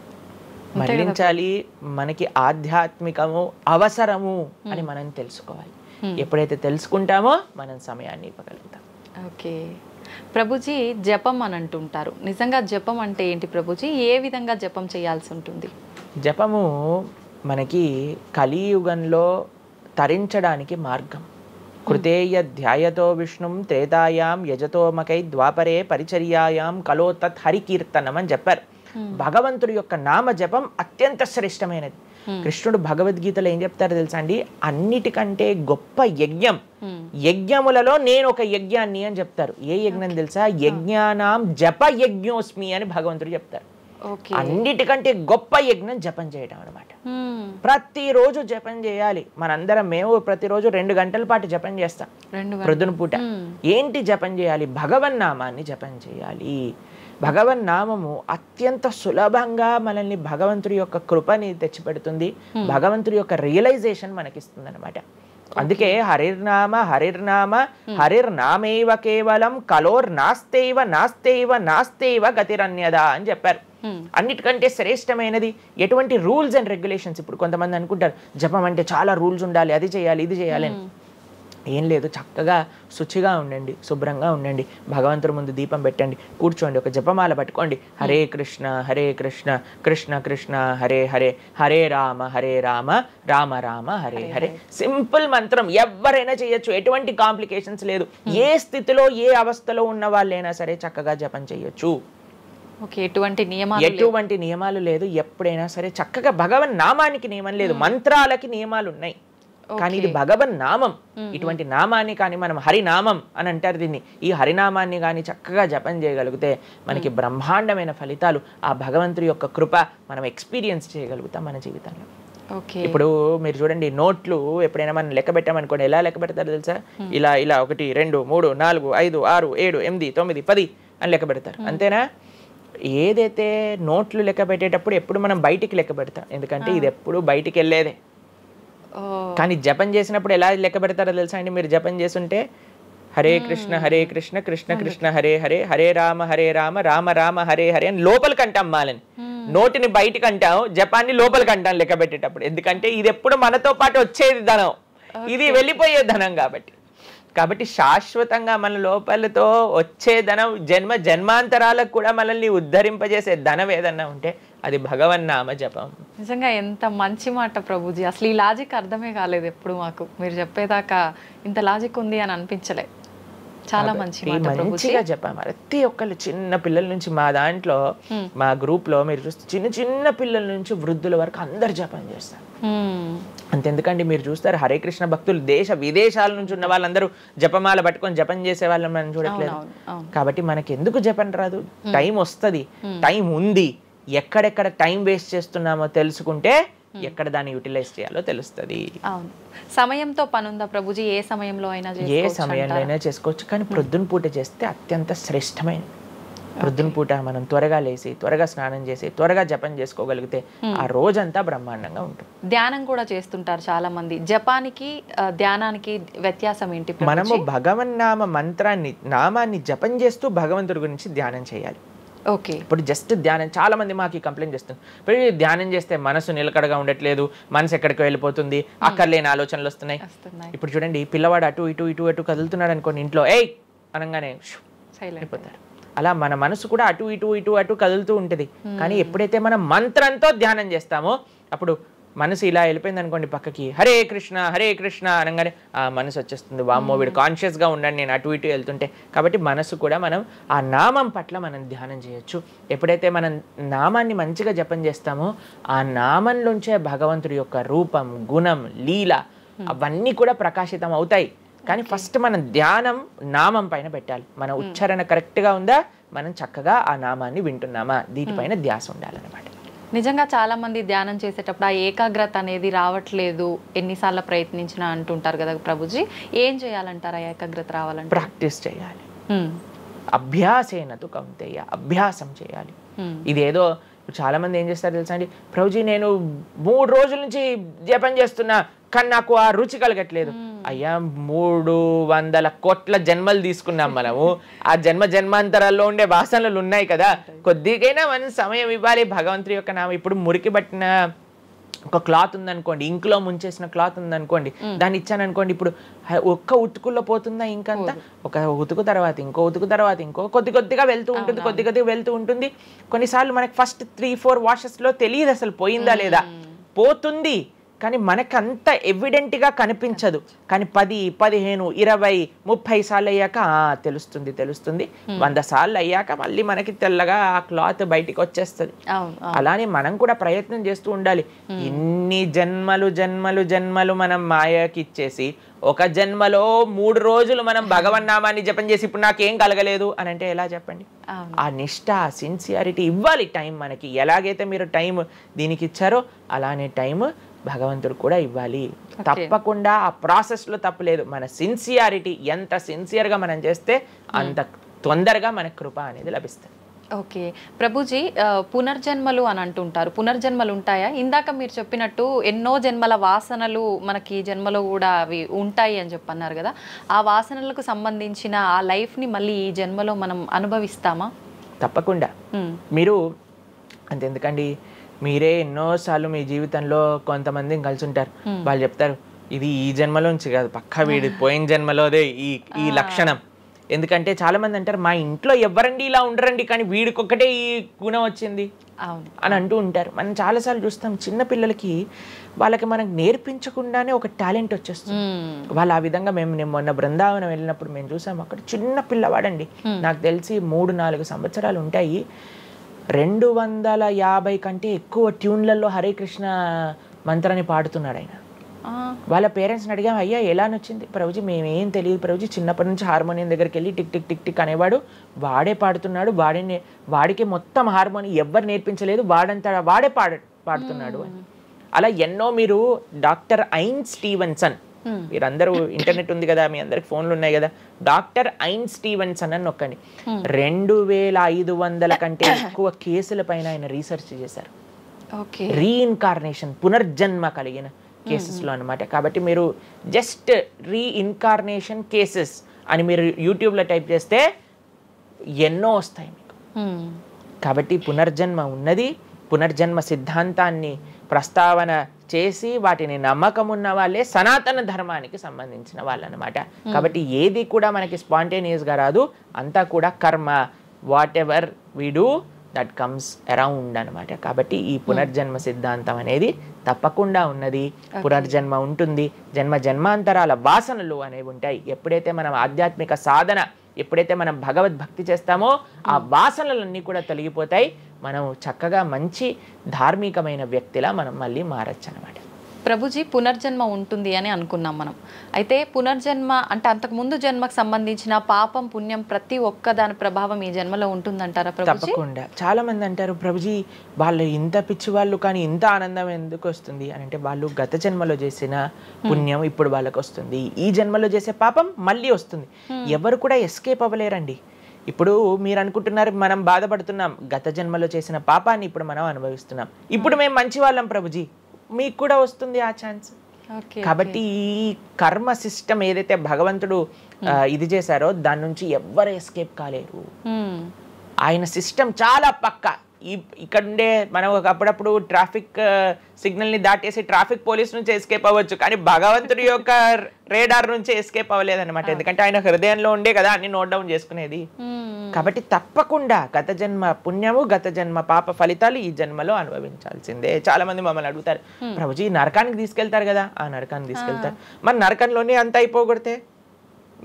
మనకి ఆధ్యాత్మికము అవసరము అని మనం తెలుసుకోవాలి. ఎప్పుడైతే తెలుసుకుంటామో మనం సమయాన్ని ఇవ్వగలుగుతాం. ఓకే ప్రభుజీ, జపం అని అంటుంటారు. నిజంగా జపం అంటే ఏంటి ప్రభుజీ? ఏ విధంగా జపం చేయాల్సి ఉంటుంది? జపము మనకి కలియుగంలో తరించడానికి మార్గం. కృతేయ ధ్యాయతో విష్ణుం త్రేతాయాం యజతోమకై ద్వాపరే పరిచర్యాయాం కలో తత్ హరికీర్తనం అని చెప్పారు. భగవంతుడి యొక్క నామ జపం అత్యంత శ్రేష్టమైనది. కృష్ణుడు భగవద్గీతలో ఏం చెప్తారో తెలుసా అండి, అన్నిటికంటే గొప్ప యజ్ఞం, యజ్ఞములలో నేను ఒక యజ్ఞాన్ని అని చెప్తారు. ఏ యజ్ఞం తెలుసా? యజ్ఞానాం జప యజ్ఞోస్మి అని భగవంతుడు చెప్తారు. అన్నిటికంటే గొప్ప యజ్ఞం జపం చేయడం అనమాట. ప్రతిరోజు జపం చేయాలి. మేము ప్రతిరోజు 2 గంటల పాటు జపం చేస్తాం ప్రొద్దున పూట. ఏంటి జపం చేయాలి? భగవన్నామాన్ని జపం చేయాలి. భగవన్నామము అత్యంత సులభంగా మనల్ని భగవంతుడి యొక్క కృపని తెచ్చిపెడుతుంది, భగవంతుడి యొక్క రియలైజేషన్ మనకిస్తుంది అనమాట. అందుకే హరిర్నామ హరిర్నామ హరిర్నామేవ కేవలం కలోర్ నాస్తేవ నాస్తేవ నాస్తేవ గతిరన్యదా అని చెప్పారు. అన్నిటికంటే శ్రేష్టమైనది ఎటువంటి రూల్స్ అండ్ రెగ్యులేషన్స్. ఇప్పుడు కొంతమంది అనుకుంటారు జపం అంటే చాలా రూల్స్ ఉండాలి, అది చేయాలి ఇది చేయాలి అని. ఏం లేదు, చక్కగా శుచిగా ఉండండి, శుభ్రంగా ఉండండి, భగవంతుడి ముందు దీపం పెట్టండి, కూర్చోండి, ఒక జపమాల పట్టుకోండి. హరే కృష్ణ కృష్ణ కృష్ణ హరే హరే, హరే రామ రామ రామ హరే హరే. సింపుల్ మంత్రం, ఎవరైనా చేయొచ్చు, ఎటువంటి కాంప్లికేషన్స్ లేదు. ఏ స్థితిలో ఏ అవస్థలో ఉన్న వాళ్ళైనా సరే చక్కగా జపం చేయొచ్చు. ఎటువంటి నియమాలు లేదు. ఎప్పుడైనా సరే చక్కగా భగవన్ నామానికి నియమం లేదు, మంత్రాలకి నియమాలు ఉన్నాయి, కానీ ఇది భగవన్ నామం. ఇటువంటి నామాన్ని కానీ మనం హరినామం అని అంటారు దీన్ని. ఈ హరినామాన్ని కానీ చక్కగా జపం చేయగలిగితే మనకి బ్రహ్మాండమైన ఫలితాలు, ఆ భగవంతుడి యొక్క కృప మనం ఎక్స్పీరియన్స్ చేయగలుగుతాం మన జీవితంలో. ఇప్పుడు మీరు చూడండి, నోట్లు ఎప్పుడైనా మనం లెక్క పెట్టామనుకోండి, ఎలా లెక్క పెడతారు తెలుసా? ఇలా 1 2 3 4 5 6 7 8 9 10 అని లెక్క పెడతారు, అంతేనా? ఏదైతే నోట్లు లెక్క పెట్టేటప్పుడు ఎప్పుడు మనం బయటికి లెక్క పెడతాం, ఎందుకంటే ఇది ఎప్పుడు బయటికి వెళ్ళేదే. కానీ జపం చేసినప్పుడు ఎలా లెక్క పెడతారో తెలుసా అండి? మీరు జపం చేస్తుంటే హరే కృష్ణ కృష్ణ కృష్ణ హరే హరే, హరే రామ రామ రామ హరే హరే అని లోపలికి అంటాం మాలని. నోటిని బయటికి అంటాం, జపాన్ని లోపలికి అంటాం లెక్క పెట్టేటప్పుడు. ఎందుకంటే ఇది ఎప్పుడు మనతో పాటు వచ్చేది ధనం, ఇది వెళ్ళిపోయే ధనం. కాబట్టి శాశ్వతంగా మన లోపలతో వచ్చే ధనం, జన్మాంతరాలకు కూడా మనల్ని ఉద్ధరింపజేసే ధనం ఏదన్నా ఉంటే అది భగవన్నామ జపం. నిజంగా ఎంత మంచి మాట ప్రభుజీ. అసలు ఈ లాజిక్ అర్థమే కాలేదు ఎప్పుడు మాకు. మీరు చెప్పేదాకా ఇంత లాజిక్ ఉంది అని అనిపించలే. చాలా మంచిగా చెప్పాము. ప్రతి ఒక్కళ్ళు చిన్న పిల్లల నుంచి, మా దాంట్లో మా గ్రూప్ లో మీరు చూస్తే చిన్న పిల్లల నుంచి వృద్ధుల వరకు అందరు జపం చేస్తారు. అంతెందుకండి, మీరు చూస్తారు హరే కృష్ణ భక్తులు దేశ విదేశాల నుంచి ఉన్న వాళ్ళందరూ జపమాల పట్టుకొని జపం చేసే వాళ్ళని మనం చూడట్లేదు. కాబట్టి మనకి ఎందుకు జపం రాదు? టైం వస్తుంది, టైం ఉంది. ఎక్కడెక్కడ టైం వేస్ట్ చేస్తున్నామో తెలుసుకుంటే ఎక్కడ దాన్ని యూటిలైజ్ చేయాలో తెలుస్తుంది. సమయంతో పని ఉందా ప్రభుజీ? ఏ సమయంలో అయినా చేసుకోవచ్చు, కానీ ప్రొద్దున పూట చేస్తే అత్యంత శ్రేష్టమైనది. ప్రొద్దున పూట మనం త్వరగా లేసి త్వరగా స్నానం చేసి త్వరగా జపం చేసుకోగలిగితే ఆ రోజంతా బ్రహ్మాండంగా ఉంటుంది. ధ్యానం కూడా చేస్తుంటారు చాలా మంది. జపానికి ధ్యానానికి వ్యత్యాసం ఏంటి? మనము భగవన్నామ మంత్రాన్ని నామాన్ని జపం చేస్తూ భగవంతుడి గురించి ధ్యానం చేయాలి. ఓకే. ఇప్పుడు జస్ట్ ధ్యానం, చాలా మంది మాకు కంప్లైంట్ చేస్తుంది, ఇప్పుడు ధ్యానం చేస్తే మనసు నిలకడగా ఉండట్లేదు, మనసు ఎక్కడికి వెళ్ళిపోతుంది, అక్కర్లేని ఆలోచనలు వస్తున్నాయి. ఇప్పుడు చూడండి, పిల్లవాడు అటు ఇటు ఇటు అటు కదులుతున్నాడు అనుకోండి, ఇంట్లో ఏయ్ అనగానే అయిపోతారు. అలా మన మనసు కూడా అటు ఇటు ఇటు అటు కదులుతూ ఉంటుంది. కానీ ఎప్పుడైతే మనం మంత్రంతో ధ్యానం చేస్తామో అప్పుడు మనసు ఇలా వెళ్ళిపోయింది అనుకోండి పక్కకి, హరే కృష్ణ అనగానే ఆ మనసు వచ్చేస్తుంది, వామ్మో వీడు కాన్షియస్గా ఉండండి నేను అటు ఇటు వెళ్తుంటే. కాబట్టి మనసు కూడా మనం ఆ నామం పట్ల మనం ధ్యానం చేయొచ్చు. ఎప్పుడైతే మనం నామాన్ని మంచిగా జపం చేస్తామో ఆ నామంలోంచే భగవంతుడి యొక్క రూపం, గుణం, లీల అవన్నీ కూడా ప్రకాశితం అవుతాయి. కానీ ఫస్ట్ మనం ధ్యానం నామం పైన పెట్టాలి. మన ఉచ్చారణ కరెక్ట్గా ఉందా, మనం చక్కగా ఆ నామాన్ని వింటున్నామా, దీనిపైన ధ్యాస ఉండాలన్నమాట. నిజంగా చాలా మంది ధ్యానం చేసేటప్పుడు ఆ ఏకాగ్రత అనేది రావట్లేదు, ఎన్నిసార్లు ప్రయత్నించినా అంటుంటారు కదా ప్రభుజీ. ఏం చేయాలంటారు ఆ ఏకాగ్రత రావాలంటే? ప్రాక్టీస్ చేయాలి. అభ్యాసేనతు కౌంతేయ, అభ్యాసం చేయాలి. ఇదేదో చాలా మంది ఏం చేస్తారు తెలుసా అండి, ప్రభుజీ నేను 3 రోజుల నుంచి జపం చేస్తున్నా కానీ నాకు ఆ రుచి కలగట్లేదు. అయ్యా 300 కోట్ల జన్మలు తీసుకున్నాం మనము, ఆ జన్మాంతరాల్లో ఉండే వాసనలు ఉన్నాయి కదా, కొద్దిగైనా మనం సమయం ఇవ్వాలి భగవంతుడి యొక్క నామం. ఇప్పుడు మురికి పట్టిన ఒక క్లాత్ ఉందనుకోండి, ఇంకులో ముంచేసిన క్లాత్ ఉందనుకోండి, దాన్ని ఇచ్చాను అనుకోండి, ఇప్పుడు ఒక్క ఉతుకుల్లో పోతుందా ఇంకంతా? ఒక ఉతుకు తర్వాత ఇంకో ఉతుకు తర్వాత ఇంకో కొద్దిగా వెళ్తూ ఉంటుంది. కొన్నిసార్లు మనకి ఫస్ట్ 3-4 వాషెస్లో తెలియదు అసలు పోయిందా లేదా. పోతుంది కానీ మనకంత ఎవిడెంట్గా కనిపించదు. కానీ 10, 15, 20, 30 సార్లు అయ్యాక తెలుస్తుంది. 100 సార్లు అయ్యాక మళ్ళీ మనకి తెల్లగా ఆ క్లాత్ బయటికి వచ్చేస్తుంది. అలానే మనం కూడా ప్రయత్నం చేస్తూ ఉండాలి. ఇన్ని జన్మలు మనం మాయకి ఇచ్చేసి ఒక జన్మలో 3 రోజులు మనం భగవన్నామాన్ని జపం చేసి ఇప్పుడు నాకేం కలగలేదు అని అంటే ఎలా చెప్పండి? ఆ నిష్ఠ, సిన్సియారిటీ ఇవ్వాలి టైం మనకి. ఎలాగైతే మీరు టైం దీనికి ఇచ్చారో అలానే టైం భగవంతుడు కూడా ఇవ్వాలి. తప్పకుండా ఆ ప్రాసెస్లో తప్పలేదు. మన సిన్సియారిటీ ఎంత సిన్సియర్గా మనం చేస్తే అంత తొందరగా మనకు కృప అనేది లభిస్తుంది. ఓకే ప్రభుజీ, పునర్జన్మలు అని అంటుంటారు. పునర్జన్మలు ఉంటాయా? ఇందాక మీరు చెప్పినట్టు ఎన్నో జన్మల వాసనలు మనకి జన్మలో కూడా అవి ఉంటాయి అని చెప్పన్నారు కదా, ఆ వాసనలకు సంబంధించిన ఆ లైఫ్ని మళ్ళీ ఈ జన్మలో మనం అనుభవిస్తామా? తప్పకుండా. మీరు అంతెందుకండి, మీరే ఎన్నోసార్లు మీ జీవితంలో కొంతమందిని కలిసి ఉంటారు. వాళ్ళు చెప్తారు ఇది ఈ జన్మలోంచి కాదు, పక్కా వీడి పోయిన జన్మలోదే ఈ లక్షణం. ఎందుకంటే చాలా మంది అంటారు మా ఇంట్లో ఎవరండి ఇలా ఉండరండి కానీ వీడికొక్కటే ఈ గుణం వచ్చింది అని అంటూ ఉంటారు. మనం చాలాసార్లు చూస్తాం చిన్న పిల్లలకి వాళ్ళకి మనకు నేర్పించకుండానే ఒక టాలెంట్ వచ్చేస్తుంది. వాళ్ళు ఆ విధంగా నేను మొన్న బృందావనం వెళ్ళినప్పుడు మేము చూసాము, అక్కడ చిన్న పిల్లవాడండి, నాకు తెలిసి 3-4 సంవత్సరాలు ఉంటాయి, 250 కంటే ఎక్కువ ట్యూన్లలో హరే కృష్ణ మంత్రాన్ని పాడుతున్నాడు ఆయన. వాళ్ళ పేరెంట్స్ని అడిగాం, అయ్యా ఎలా నచ్చింది? ప్రభుజీ మేమేం తెలియదు ప్రభుజీ, చిన్నప్పటి నుంచి హార్మోనియం దగ్గరికి వెళ్ళి టిక్ టిక్ టిక్ టిక్ అనేవాడు, వాడే పాడుతున్నాడు, వాడికి మొత్తం హార్మోనియం ఎవ్వరు నేర్పించలేదు, వాడే పాడుతున్నాడు అని. అలా ఎన్నో. మీరు డాక్టర్ ఐన్ స్టీవెన్సన్, మీరందరూ ఇంటర్నెట్ ఉంది కదా, మీ అందరికి ఫోన్లు ఉన్నాయి కదా, డాక్టర్ ఐన్ స్టీవెన్సన్ అని నొక్కండి. 2500 కంటే ఎక్కువ కేసుల పైన ఆయన రీసెర్చ్ చేశారు. రీఇన్కార్నేషన్, పునర్జన్మ కలిగిన కేసెస్లో అనమాట. కాబట్టి మీరు జస్ట్ రీఇన్కార్నేషన్ కేసెస్ అని మీరు యూట్యూబ్లో టైప్ చేస్తే ఎన్నో వస్తాయి మీకు. కాబట్టి పునర్జన్మ ఉన్నది. పునర్జన్మ సిద్ధాంతాన్ని ప్రస్తావన చేసి వాటిని నమ్మకం ఉన్న వాళ్ళే సనాతన ధర్మానికి సంబంధించిన వాళ్ళు అనమాట. కాబట్టి ఏది కూడా మనకి స్పాంటేనియస్గా రాదు, అంతా కూడా కర్మ, what ever we do that comes around అనమాట. కాబట్టి ఈ పునర్జన్మ సిద్ధాంతం అనేది తప్పకుండా ఉన్నది. పునర్జన్మ ఉంటుంది, జన్మాంతరాల వాసనలు అనేవి ఉంటాయి. ఎప్పుడైతే మనం ఆధ్యాత్మిక సాధన, ఎప్పుడైతే మనం భగవద్భక్తి చేస్తామో ఆ వాసనలన్నీ కూడా తొలగిపోతాయి. మనం చక్కగా మంచి ధార్మికమైన వ్యక్తిలా మనం మళ్ళీ మారచ్చు అనమాట. ప్రభుజీ, పునర్జన్మ ఉంటుంది అని అనుకున్నాం మనం. అయితే పునర్జన్మ అంటే అంతకుముందు జన్మకు సంబంధించిన పాపం పుణ్యం ప్రతి ఒక్క దాని ప్రభావం ఈ జన్మలో ఉంటుందంటారా ప్రభుజీ? తప్పకుండా. చాలా మంది అంటారు ప్రభుజీ వాళ్ళు ఇంత పిచ్చి వాళ్ళు కానీ ఇంత ఆనందం ఎందుకు వస్తుంది అని అంటే, వాళ్ళు గత జన్మలో చేసిన పుణ్యం ఇప్పుడు వాళ్ళకి వస్తుంది, ఈ జన్మలో చేసే పాపం మళ్ళీ వస్తుంది. ఎవరు కూడా ఎస్కేప్ అవ్వలేరండి. ఇప్పుడు మీరు అనుకుంటున్నారు మనం బాధపడుతున్నాం, గత జన్మలో చేసిన పాపాన్ని ఇప్పుడు మనం అనుభవిస్తున్నాం, ఇప్పుడు మేము మంచి వాళ్ళం ప్రభుజీ, మీకు కూడా వస్తుంది ఆ ఛాన్స్. కాబట్టి ఈ కర్మ సిస్టమ్ ఏదైతే భగవంతుడు ఇది చేశారో దాని నుంచి ఎవ్వరు ఎస్కేప్ కాలేరు. ఆయన సిస్టమ్ చాలా పక్కా. ఇక్కడ ఉండే మనం అప్పుడప్పుడు ట్రాఫిక్ సిగ్నల్ ని దాటేసి ట్రాఫిక్ పోలీస్ నుంచి ఎస్కేప్ అవ్వచ్చు, కానీ భగవంతుడి యొక్క రేడార్ నుంచి ఎస్కేప్ అవ్వలేదన్నమాట. ఎందుకంటే ఆయన హృదయంలో ఉండే కదా అన్ని నోట్ డౌన్ చేసుకునేది. కాబట్టి తప్పకుండా గత జన్మ పుణ్యము గత జన్మ పాప ఫలితాలు ఈ జన్మలో అనుభవించాల్సిందే. చాలా మంది మమ్మల్ని అడుగుతారు, ప్రభుజీ నరకానికి తీసుకెళ్తారు కదా. ఆ నరకానికి తీసుకెళ్తారు, మరి నరకంలోనే అంత అయిపోగొడితే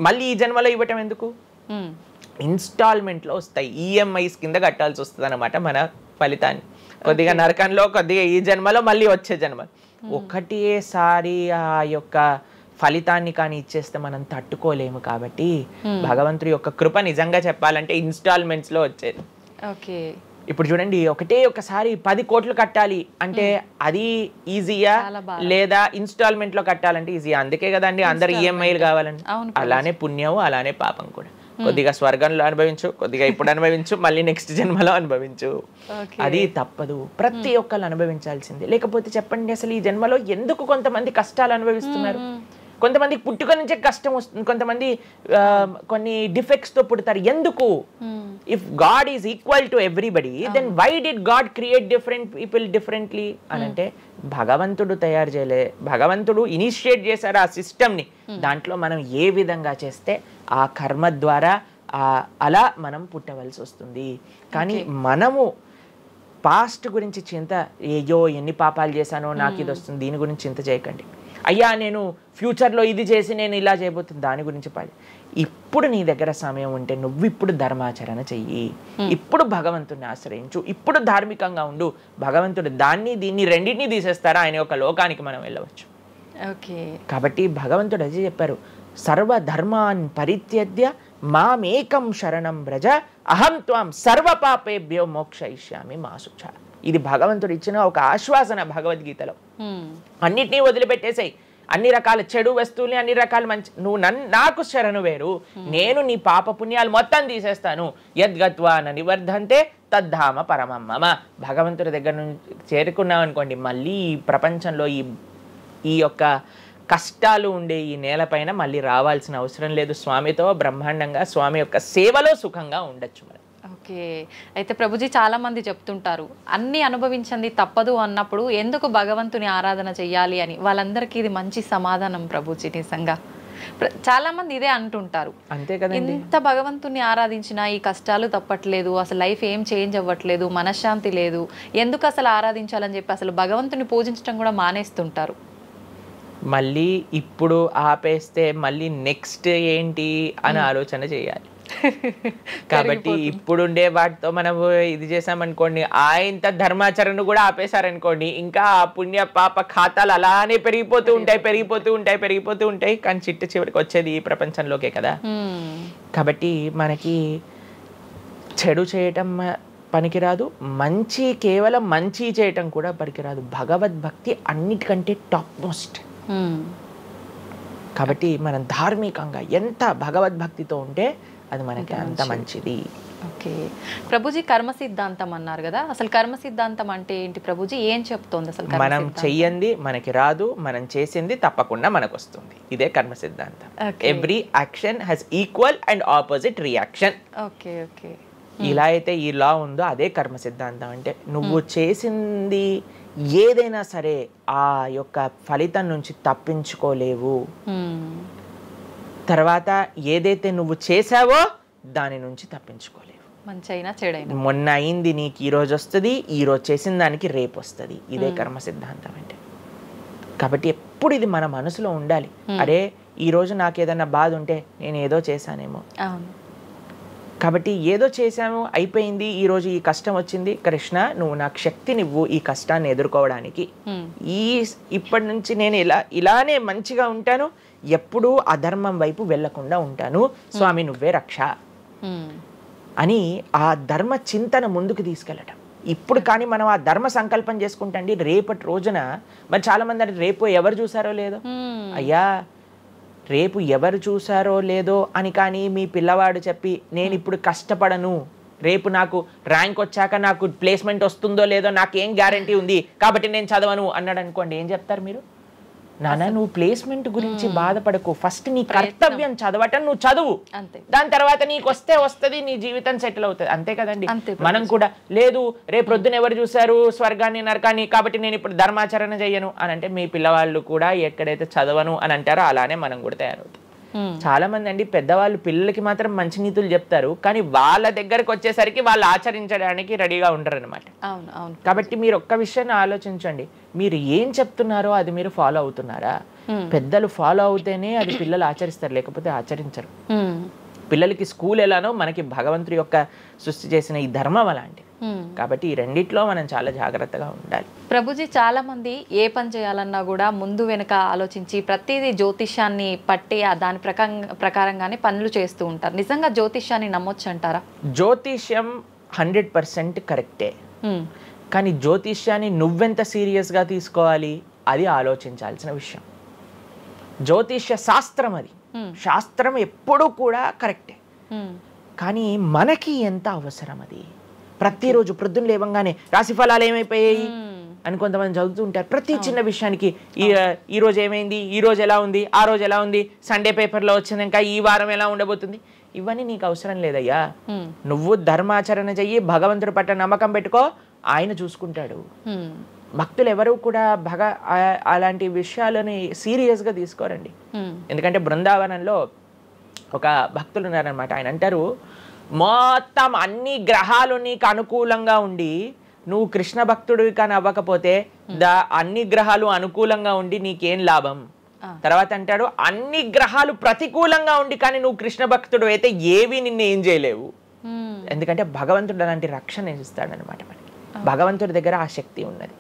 మళ్ళీ ఈ జన్మలో ఇవ్వటం ఎందుకు? ఇన్స్టాల్మెంట్లో వస్తాయి, ఈఎంఐస్ కింద కట్టాల్సి వస్తుంది అనమాట మన ఫలితాన్ని. కొద్దిగా నరకంలో, కొద్దిగా ఈ జన్మలో, మళ్ళీ వచ్చే జన్మ. ఒకటేసారి ఆ యొక్క ఫలితాన్ని కానీ ఇచ్చేస్తే మనం తట్టుకోలేము. కాబట్టి భగవంతుడి యొక్క కృప నిజంగా చెప్పాలంటే ఇన్స్టాల్మెంట్స్ లో వచ్చేది. ఇప్పుడు చూడండి, ఒకసారి 10 కోట్లు కట్టాలి అంటే అది ఈజీయా, లేదా ఇన్స్టాల్మెంట్ లో కట్టాలంటే ఈజీయా? అందుకే కదండి అందరు ఈఎంఐలు కావాలండి. అలానే పుణ్యం, అలానే పాపం కూడా. కొద్దిగా స్వర్గంలో అనుభవించు, కొద్దిగా ఇప్పుడు అనుభవించు, మళ్ళీ నెక్స్ట్ జన్మలో అనుభవించు. అది తప్పదు, ప్రతి ఒక్కరు అనుభవించాల్సిందే. లేకపోతే చెప్పండి, అసలు ఈ జన్మలో ఎందుకు కొంతమంది కష్టాలు అనుభవిస్తున్నారు? కొంతమందికి పుట్టుక నుంచే కష్టం వస్తుంది, కొంతమంది కొన్ని డిఫెక్ట్స్ తో పుడతారు. ఎందుకు? If God is equal to everybody, then why did God create different people differently అని అంటే భగవంతుడు తయారు చేయలే, భగవంతుడు ఇనిషియేట్ చేశారు ఆ సిస్టమ్ని. దాంట్లో మనం ఏ విధంగా చేస్తే ఆ కర్మ ద్వారా అలా మనం పుట్టవలసి వస్తుంది. కానీ మనము పాస్ట్ గురించి చింత, అయ్యో ఎన్ని పాపాలు చేశానో నాకు ఇది వస్తుంది, దీని గురించి చింత చేయకండి. అయ్యా నేను ఫ్యూచర్లో ఇది చేసి నేను ఇలా చేయబోతుంది, దాని గురించి పాడి. ఇప్పుడు నీ దగ్గర సమయం ఉంటే నువ్వు ఇప్పుడు ధర్మాచరణ చెయ్యి, ఇప్పుడు భగవంతుడిని ఆశ్రయించు, ఇప్పుడు ధార్మికంగా ఉండు. భగవంతుడు దాన్ని దీన్ని రెండింటినీ తీసేస్తారా, ఆయన యొక్క లోకానికి మనం వెళ్ళవచ్చు. కాబట్టి భగవంతుడు అదే చెప్పారు, సర్వధర్మాన్ పరిత్యజ్య మామేకం శరణం వ్రజ అహం త్వాం సర్వ పాపేభ్యో మోక్షయిష్యామి మా శుచ. ఇది భగవంతుడు ఇచ్చిన ఒక ఆశ్వాసన భగవద్గీతలో. అన్నిటినీ వదిలిపెట్టేసాయి, అన్ని రకాల చెడు వస్తువుల్ని, అన్ని రకాల మంచి, నువ్వు నాకు శరణు వేరు, నేను నీ పాప పుణ్యాలు మొత్తం తీసేస్తాను. యద్గత్వా న నివర్ధంతే తద్ధామ పరమం మమ. భగవంతుడి దగ్గర నుంచి చేరుకున్నాం అనుకోండి, మళ్ళీ ఈ ప్రపంచంలో ఈ యొక్క కష్టాలు ఉండే ఈ నేలపైన మళ్ళీ రావాల్సిన అవసరం లేదు. స్వామితో బ్రహ్మాండంగా స్వామి యొక్క సేవలో సుఖంగా ఉండొచ్చు మనం. అయితే ప్రభుజీ చాలా మంది చెప్తుంటారు, అన్ని అనుభవించింది తప్పదు అన్నప్పుడు ఎందుకు భగవంతుని ఆరాధన చెయ్యాలి అని. వాళ్ళందరికీ ఇది మంచి సమాధానం ప్రభుజీ. నిజంగా చాలా మంది ఇదే అంటుంటారు, అంతే కదా, ఎంత భగవంతుని ఆరాధించినా ఈ కష్టాలు తప్పట్లేదు, అసలు లైఫ్ ఏం చేంజ్ అవ్వట్లేదు, మనశ్శాంతి లేదు, ఎందుకు అసలు ఆరాధించాలని చెప్పి అసలు భగవంతుని పూజించడం కూడా మానేస్తుంటారు. మళ్ళీ ఇప్పుడు ఆపేస్తే మళ్ళీ నెక్స్ట్ ఏంటి అని ఆలోచన చేయాలి. కాబట్టి ఇప్పుడుండే వాటితో మనం ఇది చేసామనుకోండి, ఇంత ధర్మాచరణ కూడా ఆపేశారనుకోండి, ఇంకా ఆ పుణ్య పాప ఖాతాలు అలానే పెరిగిపోతూ ఉంటాయి. కానీ చివరికి వచ్చేది ఈ ప్రపంచంలోకే కదా. కాబట్టి మనకి చెడు చేయటం పనికిరాదు, కేవలం మంచి చేయటం కూడా పనికిరాదు. భగవద్భక్తి అన్నిటికంటే టాప్ మోస్ట్. కాబట్టి మనం ధార్మికంగా ఎంత భగవద్భక్తితో ఉంటే అది మనకి అంత మంచిది. ప్రభుజీ కర్మ సిద్ధాంతం అన్నారు కదా, అసలు కర్మ సిద్ధాంతం అంటే ఏంటి ప్రభుజీ? ఏం చెప్తోంది అసలు? మనం చెయ్యంది మనకి రాదు, మనం చేసింది తప్పకుండా మనకు వస్తుంది. ఇదే కర్మ సిద్ధాంతం. Every action has equal and opposite reaction. ఇలా అయితే ఈ లా ఉందో అదే కర్మ సిద్ధాంతం. అంటే నువ్వు చేసింది ఏదైనా సరే ఆ యొక్క ఫలితం నుంచి తప్పించుకోలేవు. తర్వాత ఏదైతే నువ్వు చేసావో దాని నుంచి తప్పించుకోలేవు. మంచైనా చెడైనా, మొన్న అయింది నీకు ఈ రోజు వస్తుంది, ఈ రోజు చేసిన దానికి రేపు వస్తుంది. ఇదే కర్మ సిద్ధాంతం అంటే. కాబట్టి ఎప్పుడు ఇది మన మనసులో ఉండాలి. అరే ఈ రోజు నాకు ఏదైనా బాధ ఉంటే నేను ఏదో చేశానేమో, కాబట్టి ఏదో చేశాము అయిపోయింది, ఈ రోజు ఈ కష్టం వచ్చింది, కృష్ణ నువ్వు నాకు శక్తినివ్వు ఈ కష్టాన్ని ఎదుర్కోవడానికి. ఇప్పటి నుంచి నేను ఇలానే మంచిగా ఉంటాను, ఎప్పుడూ అధర్మం వైపు వెళ్లకుండా ఉంటాను, స్వామి నువ్వే రక్ష అని ఆ ధర్మ చింతన ముందుకు తీసుకెళ్ళటం. ఇప్పుడు కానీ మనం ఆ ధర్మ సంకల్పం చేసుకుంటండి, రేపటి రోజున మరి చాలా మంది రేపు ఎవరు చూసారో లేదో, అయ్యా రేపు ఎవరు చూసారో లేదో అని కానీ మీ పిల్లవాడు చెప్పి నేను ఇప్పుడు కష్టపడను, రేపు నాకు ర్యాంక్ వచ్చాక నాకు ప్లేస్మెంట్ వస్తుందో లేదో నాకు ఏం గ్యారంటీ ఉంది కాబట్టి నేను చదవను అన్నాడు అనుకోండి, ఏం చెప్తారు మీరు? నాన్న నువ్వు ప్లేస్మెంట్ గురించి బాధపడకు, ఫస్ట్ నీ కర్తవ్యం చదవటం నువ్వు చదువు, దాని తర్వాత నీకు వస్తుంది, నీ జీవితం సెటిల్ అవుతుంది, అంతే కదండి. మనం కూడా లేదు రేపు ప్రొద్దున ఎవరు చూసారు స్వర్గాన్ని నరకాన్ని కాబట్టి నేను ఇప్పుడు ధర్మాచరణ చెయ్యను అని అంటే మీ పిల్లవాళ్ళు కూడా ఎక్కడైతే చదవను అని అంటారో అలానే మనం కూడా తయారవుతాం. చాలా మంది అండి పెద్దవాళ్ళు పిల్లలకి మాత్రం మంచి నీతులు చెప్తారు, కానీ వాళ్ళ దగ్గరకు వచ్చేసరికి వాళ్ళు ఆచరించడానికి రెడీగా ఉంటారు అనమాట. కాబట్టి మీరు ఒక్క విషయాన్ని ఆలోచించండి, మీరు ఏం చెప్తున్నారో అది మీరు ఫాలో అవుతున్నారా? పెద్దలు ఫాలో అవుతేనే అది పిల్లలు ఆచరిస్తారు, లేకపోతే ఆచరించరు. పిల్లలకి స్కూల్ ఎలానో మనకి భగవంతుడి యొక్క సృష్టి చేసిన ఈ ధర్మం అలాంటి. కాబట్టి ఈ రెండిట్లో మనం చాలా జాగ్రత్తగా ఉండాలి. ప్రభుజీ, చాలా మంది ఏ పని చేయాలన్నా కూడా ముందు వెనుక ఆలోచించి ప్రతిదీ జ్యోతిష్యాన్ని పట్టి దాని ప్రకారంగానే పనులు చేస్తూ ఉంటారు. నిజంగా జ్యోతిష్యాన్ని నమ్మొచ్చు అంటారా? జ్యోతిష్యం 100% కరెక్టే, కానీ జ్యోతిష్యాన్ని నువ్వెంత సీరియస్గా తీసుకోవాలి అది ఆలోచించాల్సిన విషయం. జ్యోతిష్య శాస్త్రం అది, శాస్త్రం ఎప్పుడూ కూడా కరెక్టే, కానీ మనకి ఎంత అవసరం అది. ప్రతిరోజు ప్రొద్దున లేవంగానే రాశి ఫలాలు ఏమైపోయాయి అని కొంతమంది చదువుతూ ఉంటారు. ప్రతి చిన్న విషయానికి ఈ రోజు ఏమైంది, ఈ రోజు ఎలా ఉంది, ఆ రోజు ఎలా ఉంది, సండే పేపర్లో వచ్చింది, ఇంకా ఈ వారం ఎలా ఉండబోతుంది, ఇవన్నీ నీకు అవసరం లేదయ్యా. నువ్వు ధర్మాచరణ చెయ్యి, భగవంతుడి పట్ల నమ్మకం పెట్టుకో, ఆయన చూసుకుంటాడు. భక్తులు ఎవరు కూడా అలాంటి విషయాలని సీరియస్గా తీసుకోరండి. ఎందుకంటే బృందావనంలో ఒక భక్తులు ఉన్నారనమాట. ఆయన అంటారు, మొత్తం అన్ని గ్రహాలు నీకు అనుకూలంగా ఉండి నువ్వు కృష్ణ భక్తుడివి కానీ అవ్వకపోతే అన్ని గ్రహాలు అనుకూలంగా ఉండి నీకేం లాభం. తర్వాత అంటాడు, అన్ని గ్రహాలు ప్రతికూలంగా ఉండి కానీ నువ్వు కృష్ణ భక్తుడు అయితే ఏవి నిన్ను ఏం చేయలేవు. ఎందుకంటే భగవంతుడు అలాంటి రక్షణ ఇస్తాడనమాట. మనకి భగవంతుడి దగ్గర ఆ శక్తి ఉన్నది.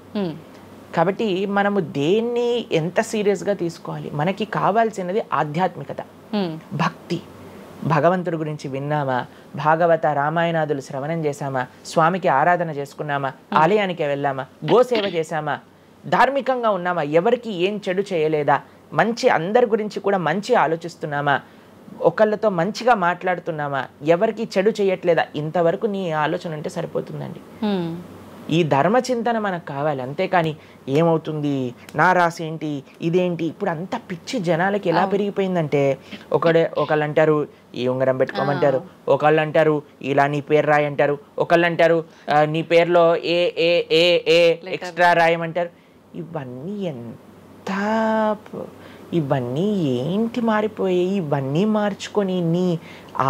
కాబట్టి మనము దేన్ని ఎంత సీరియస్గా తీసుకోవాలి? మనకి కావాల్సినది ఆధ్యాత్మికత, భక్తి. భగవంతుడి గురించి విన్నామా, భాగవత రామాయణాదులు శ్రవణం చేశామా, స్వామికి ఆరాధన చేసుకున్నామా, ఆలయానికి వెళ్ళామా, గోసేవ చేశామా, ధార్మికంగా ఉన్నామా, ఎవరికి ఏం చెడు చేయలేదా, మంచి అందరి గురించి కూడా మంచి ఆలోచిస్తున్నామా, ఒకళ్ళతో మంచిగా మాట్లాడుతున్నామా, ఎవరికి చెడు చేయట్లేదా, ఇంతవరకు నీ ఆలోచన ఉంటే సరిపోతుందండి. ఈ ధర్మ చింతన మనకు కావాలి, అంతేకాని ఏమవుతుంది, నా రాసి ఏంటి, ఇదేంటి. ఇప్పుడు అంత పిచ్చి జనాలకి ఎలా పెరిగిపోయిందంటే, ఒకళ్ళు అంటారు ఈ ఉంగరం పెట్టుకోమంటారు, ఒకళ్ళు అంటారు ఇలా నీ పేరు రాయి అంటారు, ఒకళ్ళు అంటారు నీ పేరులో ఏ ఏ ఏ ఏ ఎక్స్ట్రా రాయమంటారు. ఇవన్నీ ఏంటి మారిపోయాయి? ఇవన్నీ మార్చుకొని నీ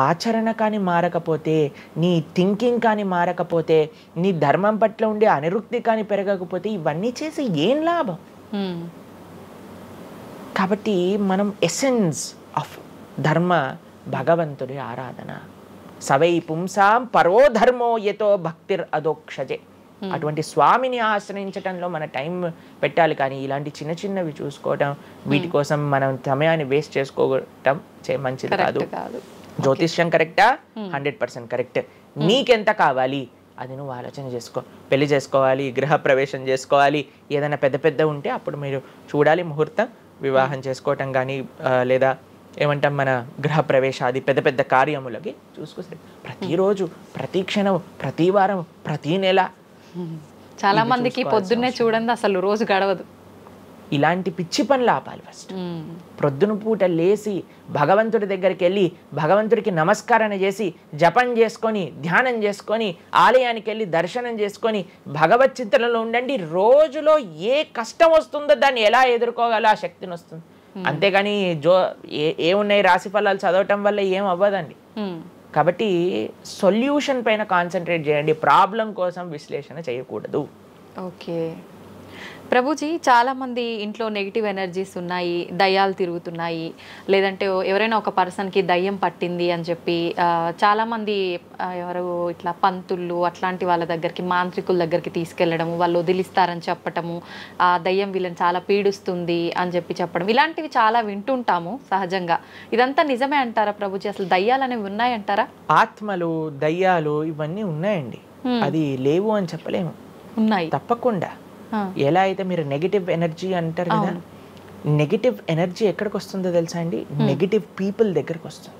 ఆచరణ కానీ మారకపోతే, నీ థింకింగ్ కానీ మారకపోతే, నీ ధర్మం పట్ల ఉండే అనిరుక్తి కానీ పెరగకపోతే ఇవన్నీ చేసి ఏం లాభం? కాబట్టి మనం ఎసెన్స్ ఆఫ్ ధర్మ భగవంతుడి ఆరాధన. సవై పుంసాం పరో ధర్మో యతో భక్తిర్ అదోక్షజే. అటువంటి స్వామిని ఆశ్రయించటంలో మన టైం పెట్టాలి, కానీ ఇలాంటి చిన్న చిన్నవి చూసుకోవటం, వీటి కోసం మనం సమయాన్ని వేస్ట్ చేసుకోవటం మంచిది కాదు. జ్యోతిష్యం కరెక్టా? 100% కరెక్ట్. నీకెంత కావాలి అది నువ్వు ఆలోచన చేసుకో. పెళ్లి చేసుకోవాలి, గృహ ప్రవేశం చేసుకోవాలి, ఏదైనా పెద్ద పెద్ద ఉంటే అప్పుడు మీరు చూడాలి ముహూర్తం, వివాహం చేసుకోవటం కానీ లేదా ఏమంటాం మన గృహ ప్రవేశాది పెద్ద పెద్ద కార్యములకి చూసుకొస్తే ప్రతిరోజు, ప్రతి క్షణం, ప్రతి వారం, ప్రతి నెల. చాలా మందికి పొద్దున్నే చూడండి అసలు రోజు గడవదు. ఇలాంటి పిచ్చి పనులు ఆపాలి. ఫస్ట్ ప్రొద్దున పూట లేచి భగవంతుడి దగ్గరికి వెళ్ళి భగవంతుడికి నమస్కారం చేసి జపం చేసుకొని ధ్యానం చేసుకొని ఆలయానికి వెళ్ళి దర్శనం చేసుకొని భగవత్ చింతనలో ఉండండి. రోజులో ఏ కష్టం వస్తుందో దాన్ని ఎలా ఎదుర్కోగల ఆ శక్తిని వస్తుంది. అంతేగాని ఏమున్నాయి రాశి ఫలాలు చదవటం వల్ల ఏం అవ్వదండి. కాబట్టి సొల్యూషన్ పైన కాన్సన్ట్రేట్ చేయండి, ప్రాబ్లం కోసం విశ్లేషణ చేయకూడదు. ఓకే ప్రభుజీ, చాలామంది ఇంట్లో నెగిటివ్ ఎనర్జీస్ ఉన్నాయి, దయ్యాలు తిరుగుతున్నాయి, లేదంటే ఎవరైనా ఒక పర్సన్కి దయ్యం పట్టింది అని చెప్పి చాలామంది ఎవరు ఇట్లా పంతుళ్ళు అట్లాంటి వాళ్ళ దగ్గరికి, మాంత్రికుల దగ్గరికి తీసుకెళ్ళడము, వాళ్ళు వదిలిస్తారని చెప్పటము, ఆ దయ్యం వీళ్ళని చాలా పీడిస్తుంది అని చెప్పడం, ఇలాంటివి చాలా వింటుంటాము సహజంగా. ఇదంతా నిజమే అంటారా ప్రభుజీ? అసలు దయ్యాలు అనేవి ఉన్నాయంటారా? ఆత్మలు, దయ్యాలు ఇవన్నీ ఉన్నాయండి, అది లేవు అని చెప్పలేము, ఉన్నాయి తప్పకుండా. ఎలా అయితే మీరు నెగిటివ్ ఎనర్జీ అంటారు కదా, నెగిటివ్ ఎనర్జీ ఎక్కడికి వస్తుందో తెలుసా అండి? నెగిటివ్ పీపుల్ దగ్గరికి వస్తుంది.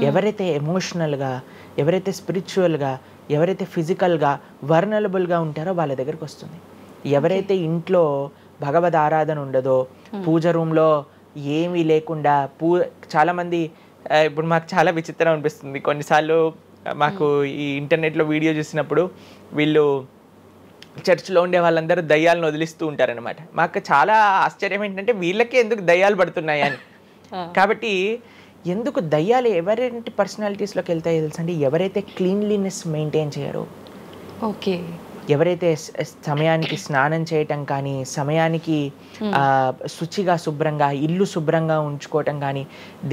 ఎవరైతే ఎమోషనల్గా, ఎవరైతే స్పిరిచువల్గా, ఎవరైతే ఫిజికల్గా వర్నలబుల్గా ఉంటారో వాళ్ళ దగ్గరికి వస్తుంది. ఎవరైతే ఇంట్లో భగవద్ ఆరాధన ఉండదో, పూజ రూమ్లో ఏమీ లేకుండా చాలామంది ఇప్పుడు మాకు చాలా విచిత్రం అనిపిస్తుంది కొన్నిసార్లు. మాకు ఈ ఇంటర్నెట్లో వీడియో చూసినప్పుడు వీళ్ళు చర్చ్లో ఉండే వాళ్ళందరూ దయ్యాలను వదిలిస్తూ ఉంటారనమాట. మాకు చాలా ఆశ్చర్యం ఏంటంటే వీళ్ళకే ఎందుకు దయ్యాలు పడుతున్నాయి అని. కాబట్టి ఎందుకు దయ్యాలు ఎవరింటి పర్సనాలిటీస్లోకి వెళ్తాయో తెలుసండి? ఎవరైతే క్లీన్లీనెస్ మెయింటైన్ చేయరో, ఓకే, ఎవరైతే సమయానికి స్నానం చేయటం కానీ, సమయానికి శుచిగా శుభ్రంగా ఇల్లు శుభ్రంగా ఉంచుకోవటం కానీ,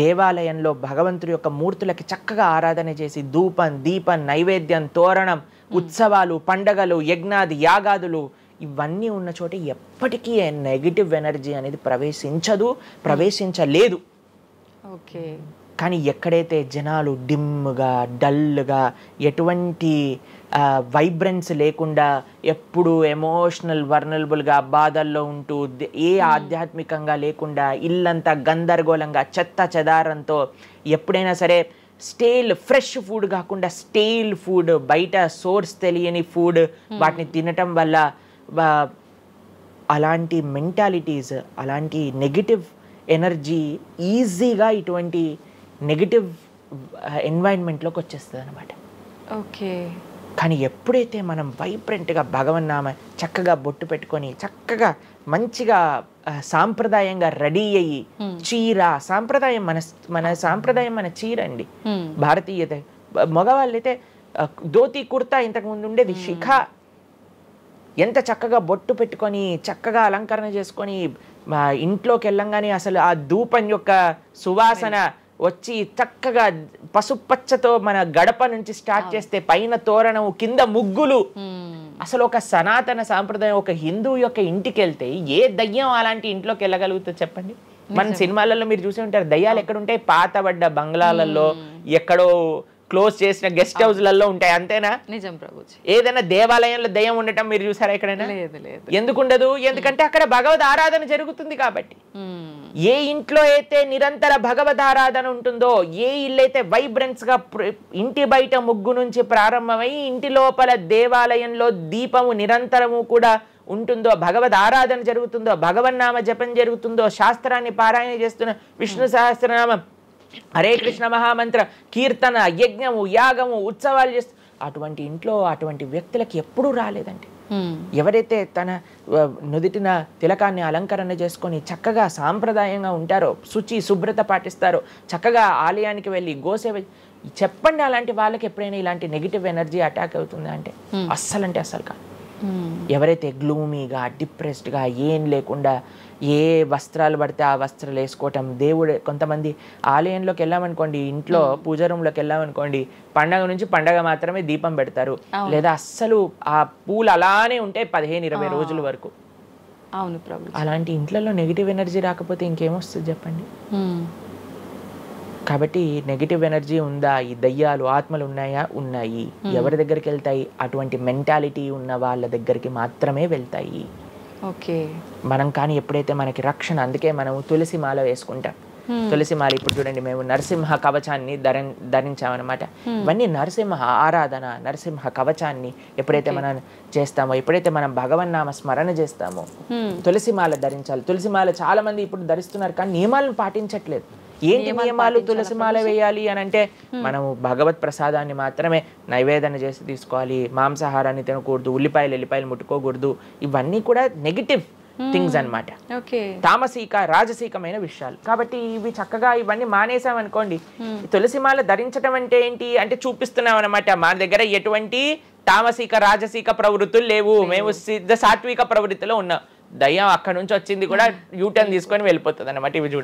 దేవాలయంలో భగవంతుడి యొక్క మూర్తులకి చక్కగా ఆరాధన చేసి ధూపం, దీపం, నైవేద్యం, తోరణం, ఉత్సవాలు, పండగలు, యజ్ఞాది యాగాదులు ఇవన్నీ ఉన్న చోట ఎప్పటికీ నెగిటివ్ ఎనర్జీ అనేది ప్రవేశించలేదు. ఓకే. కానీ ఎక్కడైతే జనాలు డిమ్గా, డల్గా, ఎటువంటి వైబ్రెన్స్ లేకుండా ఎప్పుడు ఎమోషనల్ వర్నలబుల్గా బాధల్లో ఉంటూ, ఏ ఆధ్యాత్మికంగా లేకుండా, ఇల్లంతా గందరగోళంగా చెత్త చెదారంతో, ఎప్పుడైనా సరే ఫ్రెష్ ఫుడ్ కాకుండా స్టేల్ ఫుడ్, బయట సోర్స్ తెలియని ఫుడ్ వాటిని తినటం వల్ల అలాంటి మెంటాలిటీస్, అలాంటి నెగిటివ్ ఎనర్జీ ఈజీగా ఇటువంటి నెగిటివ్ ఎన్వైరన్మెంట్లోకి వచ్చేస్తుంది అనమాట. ఓకే. కానీ ఎప్పుడైతే మనం వైబ్రెంట్గా భగవన్నామ చక్కగా బొట్టు పెట్టుకొని, చక్కగా మంచిగా సాంప్రదాయంగా రెడీ అయ్యి, చీర సాంప్రదాయం, మన సాంప్రదాయం మన చీర అండి. భారతీయత మగవాళ్ళైతే ధోతి కుర్తా ఇంతకుముందు ఉండేది, శిఖ. ఎంత చక్కగా బొట్టు పెట్టుకొని చక్కగా అలంకరణ చేసుకొని ఇంట్లోకి వెళ్ళంగానే అసలు ఆ ధూపం యొక్క సువాసన వచ్చి చక్కగా పసుపచ్చతో మన గడప నుంచి స్టార్ట్ చేస్తే పైన తోరణం, కింద ముగ్గులు. అసలు ఒక సనాతన సాంప్రదాయం, ఒక హిందూ యొక్క ఇంటికి వెళ్తే ఏ దయ్యం అలాంటి ఇంట్లోకి వెళ్ళగలుగుతుంది చెప్పండి? మన సినిమాలలో మీరు చూసి ఉంటారు, దయ్యాలు ఎక్కడుంటాయి? పాతబడ్డ బంగ్లాలలో, ఎక్కడో క్లోజ్ చేసిన గెస్ట్ హౌస్లలో ఉంటాయి, అంతేనా? నిజం ప్రభుజీ. ఏదైనా దేవాలయంలో దయ్యం ఉండటం మీరు చూసారా ఎక్కడైనా? ఎందుకు ఉండదు? ఎందుకంటే అక్కడ భగవద్ ఆరాధన జరుగుతుంది కాబట్టి. ఏ ఇంట్లో అయితే నిరంతర భగవద్ ఆరాధన ఉంటుందో, ఏ ఇల్లు అయితే వైబ్రెన్స్ గా ఇంటి బయట ముగ్గు నుంచి ప్రారంభమై ఇంటి లోపల దేవాలయంలో దీపము నిరంతరము కూడా ఉంటుందో, భగవద్ ఆరాధన జరుగుతుందో, భగవన్నామ జపం జరుగుతుందో, శాస్త్రాన్ని పారాయణ చేస్తున్న విష్ణు సహస్రనామం, హరే కృష్ణ మహామంత్ర కీర్తన, యజ్ఞము, యాగము, ఉత్సవాలు చేస్తూ, అటువంటి ఇంట్లో అటువంటి వ్యక్తులకి ఎప్పుడూ రాలేదండి. ఎవరైతే తన నుదిటిన తిలకాన్ని అలంకరణ చేసుకొని చక్కగా సాంప్రదాయంగా ఉంటారో, శుచి శుభ్రత పాటిస్తారో, చక్కగా ఆలయానికి వెళ్ళి గోసేవ, చెప్పండి అలాంటి వాళ్ళకి ఎప్పుడైనా ఇలాంటి నెగిటివ్ ఎనర్జీ అటాక్ అవుతుందా అంటే అస్సలు కాదు. ఎవరైతే గ్లూమీగా, డిప్రెస్డ్గా, ఏం లేకుండా ఏ వస్త్రాలు పడితే ఆ వస్త్రాలు వేసుకోవటం, దేవుడు కొంతమంది ఆలయంలోకి వెళ్ళామనుకోండి, ఇంట్లో పూజ రూమ్లోకి వెళ్ళామనుకోండి, పండగ నుంచి పండగ మాత్రమే దీపం పెడతారు, లేదా అస్సలు ఆ పూలు అలానే ఉంటాయి 15-20 రోజుల వరకు. అవును ప్రభు. అలాంటి ఇంట్లలో నెగిటివ్ ఎనర్జీ రాకపోతే ఇంకేమొస్తుంది చెప్పండి? కాబట్టి నెగిటివ్ ఎనర్జీ ఉందా? ఈ దయ్యాలు, ఆత్మలు ఉన్నాయా? ఉన్నాయి. ఎవరి దగ్గరికి వెళ్తాయి? అటువంటి మెంటాలిటీ ఉన్న వాళ్ళ దగ్గరికి మాత్రమే వెళ్తాయి. ఓకే. మనం కానీ ఎప్పుడైతే మనకి రక్షణ, అందుకే మనం తులసి మాల వేసుకుంటాం. తులసి మాల ఇప్పుడు చూడండి, మేము నరసింహ కవచాన్ని ధరించామన్నమాట. ఇవన్నీ నరసింహ ఆరాధన, నరసింహ కవచాన్ని ఎప్పుడైతే మనం చేస్తామో, ఎప్పుడైతే మనం భగవన్నామ స్మరణ చేస్తామో, తులసి మాల ధరించాలి. తులసి మాల చాలా మంది ఇప్పుడు ధరిస్తున్నారు, కానీ నియమాలను పాటించట్లేదు. ఏంటి నియమాలు? తులసి మాల వేయాలి అని అంటే మనము భగవత్ ప్రసాదాన్ని మాత్రమే నైవేదన చేసి తీసుకోవాలి, మాంసాహారాన్ని తినకూడదు, ఎల్లిపాయలు ముట్టుకోకూడదు. ఇవన్నీ కూడా నెగిటివ్ థింగ్స్ అన్నమాట, తామసిక రాజసీకమైన విషయాలు. కాబట్టి ఇవి చక్కగా ఇవన్నీ మానేసామనుకోండి. తులసిమాల ధరించడం అంటే ఏంటి అంటే చూపిస్తున్నాం అనమాట, మన దగ్గర ఎటువంటి తామసిక రాజసీక ప్రవృత్తులు లేవు, మేము సిద్ధ సాత్విక ప్రవృత్తిలో ఉన్నాం. దయ్యం అక్కడ నుంచి వచ్చింది కూడా యూటర్న్ తీసుకొని వెళ్ళిపోతుంది అనమాట. ఇవి చూడ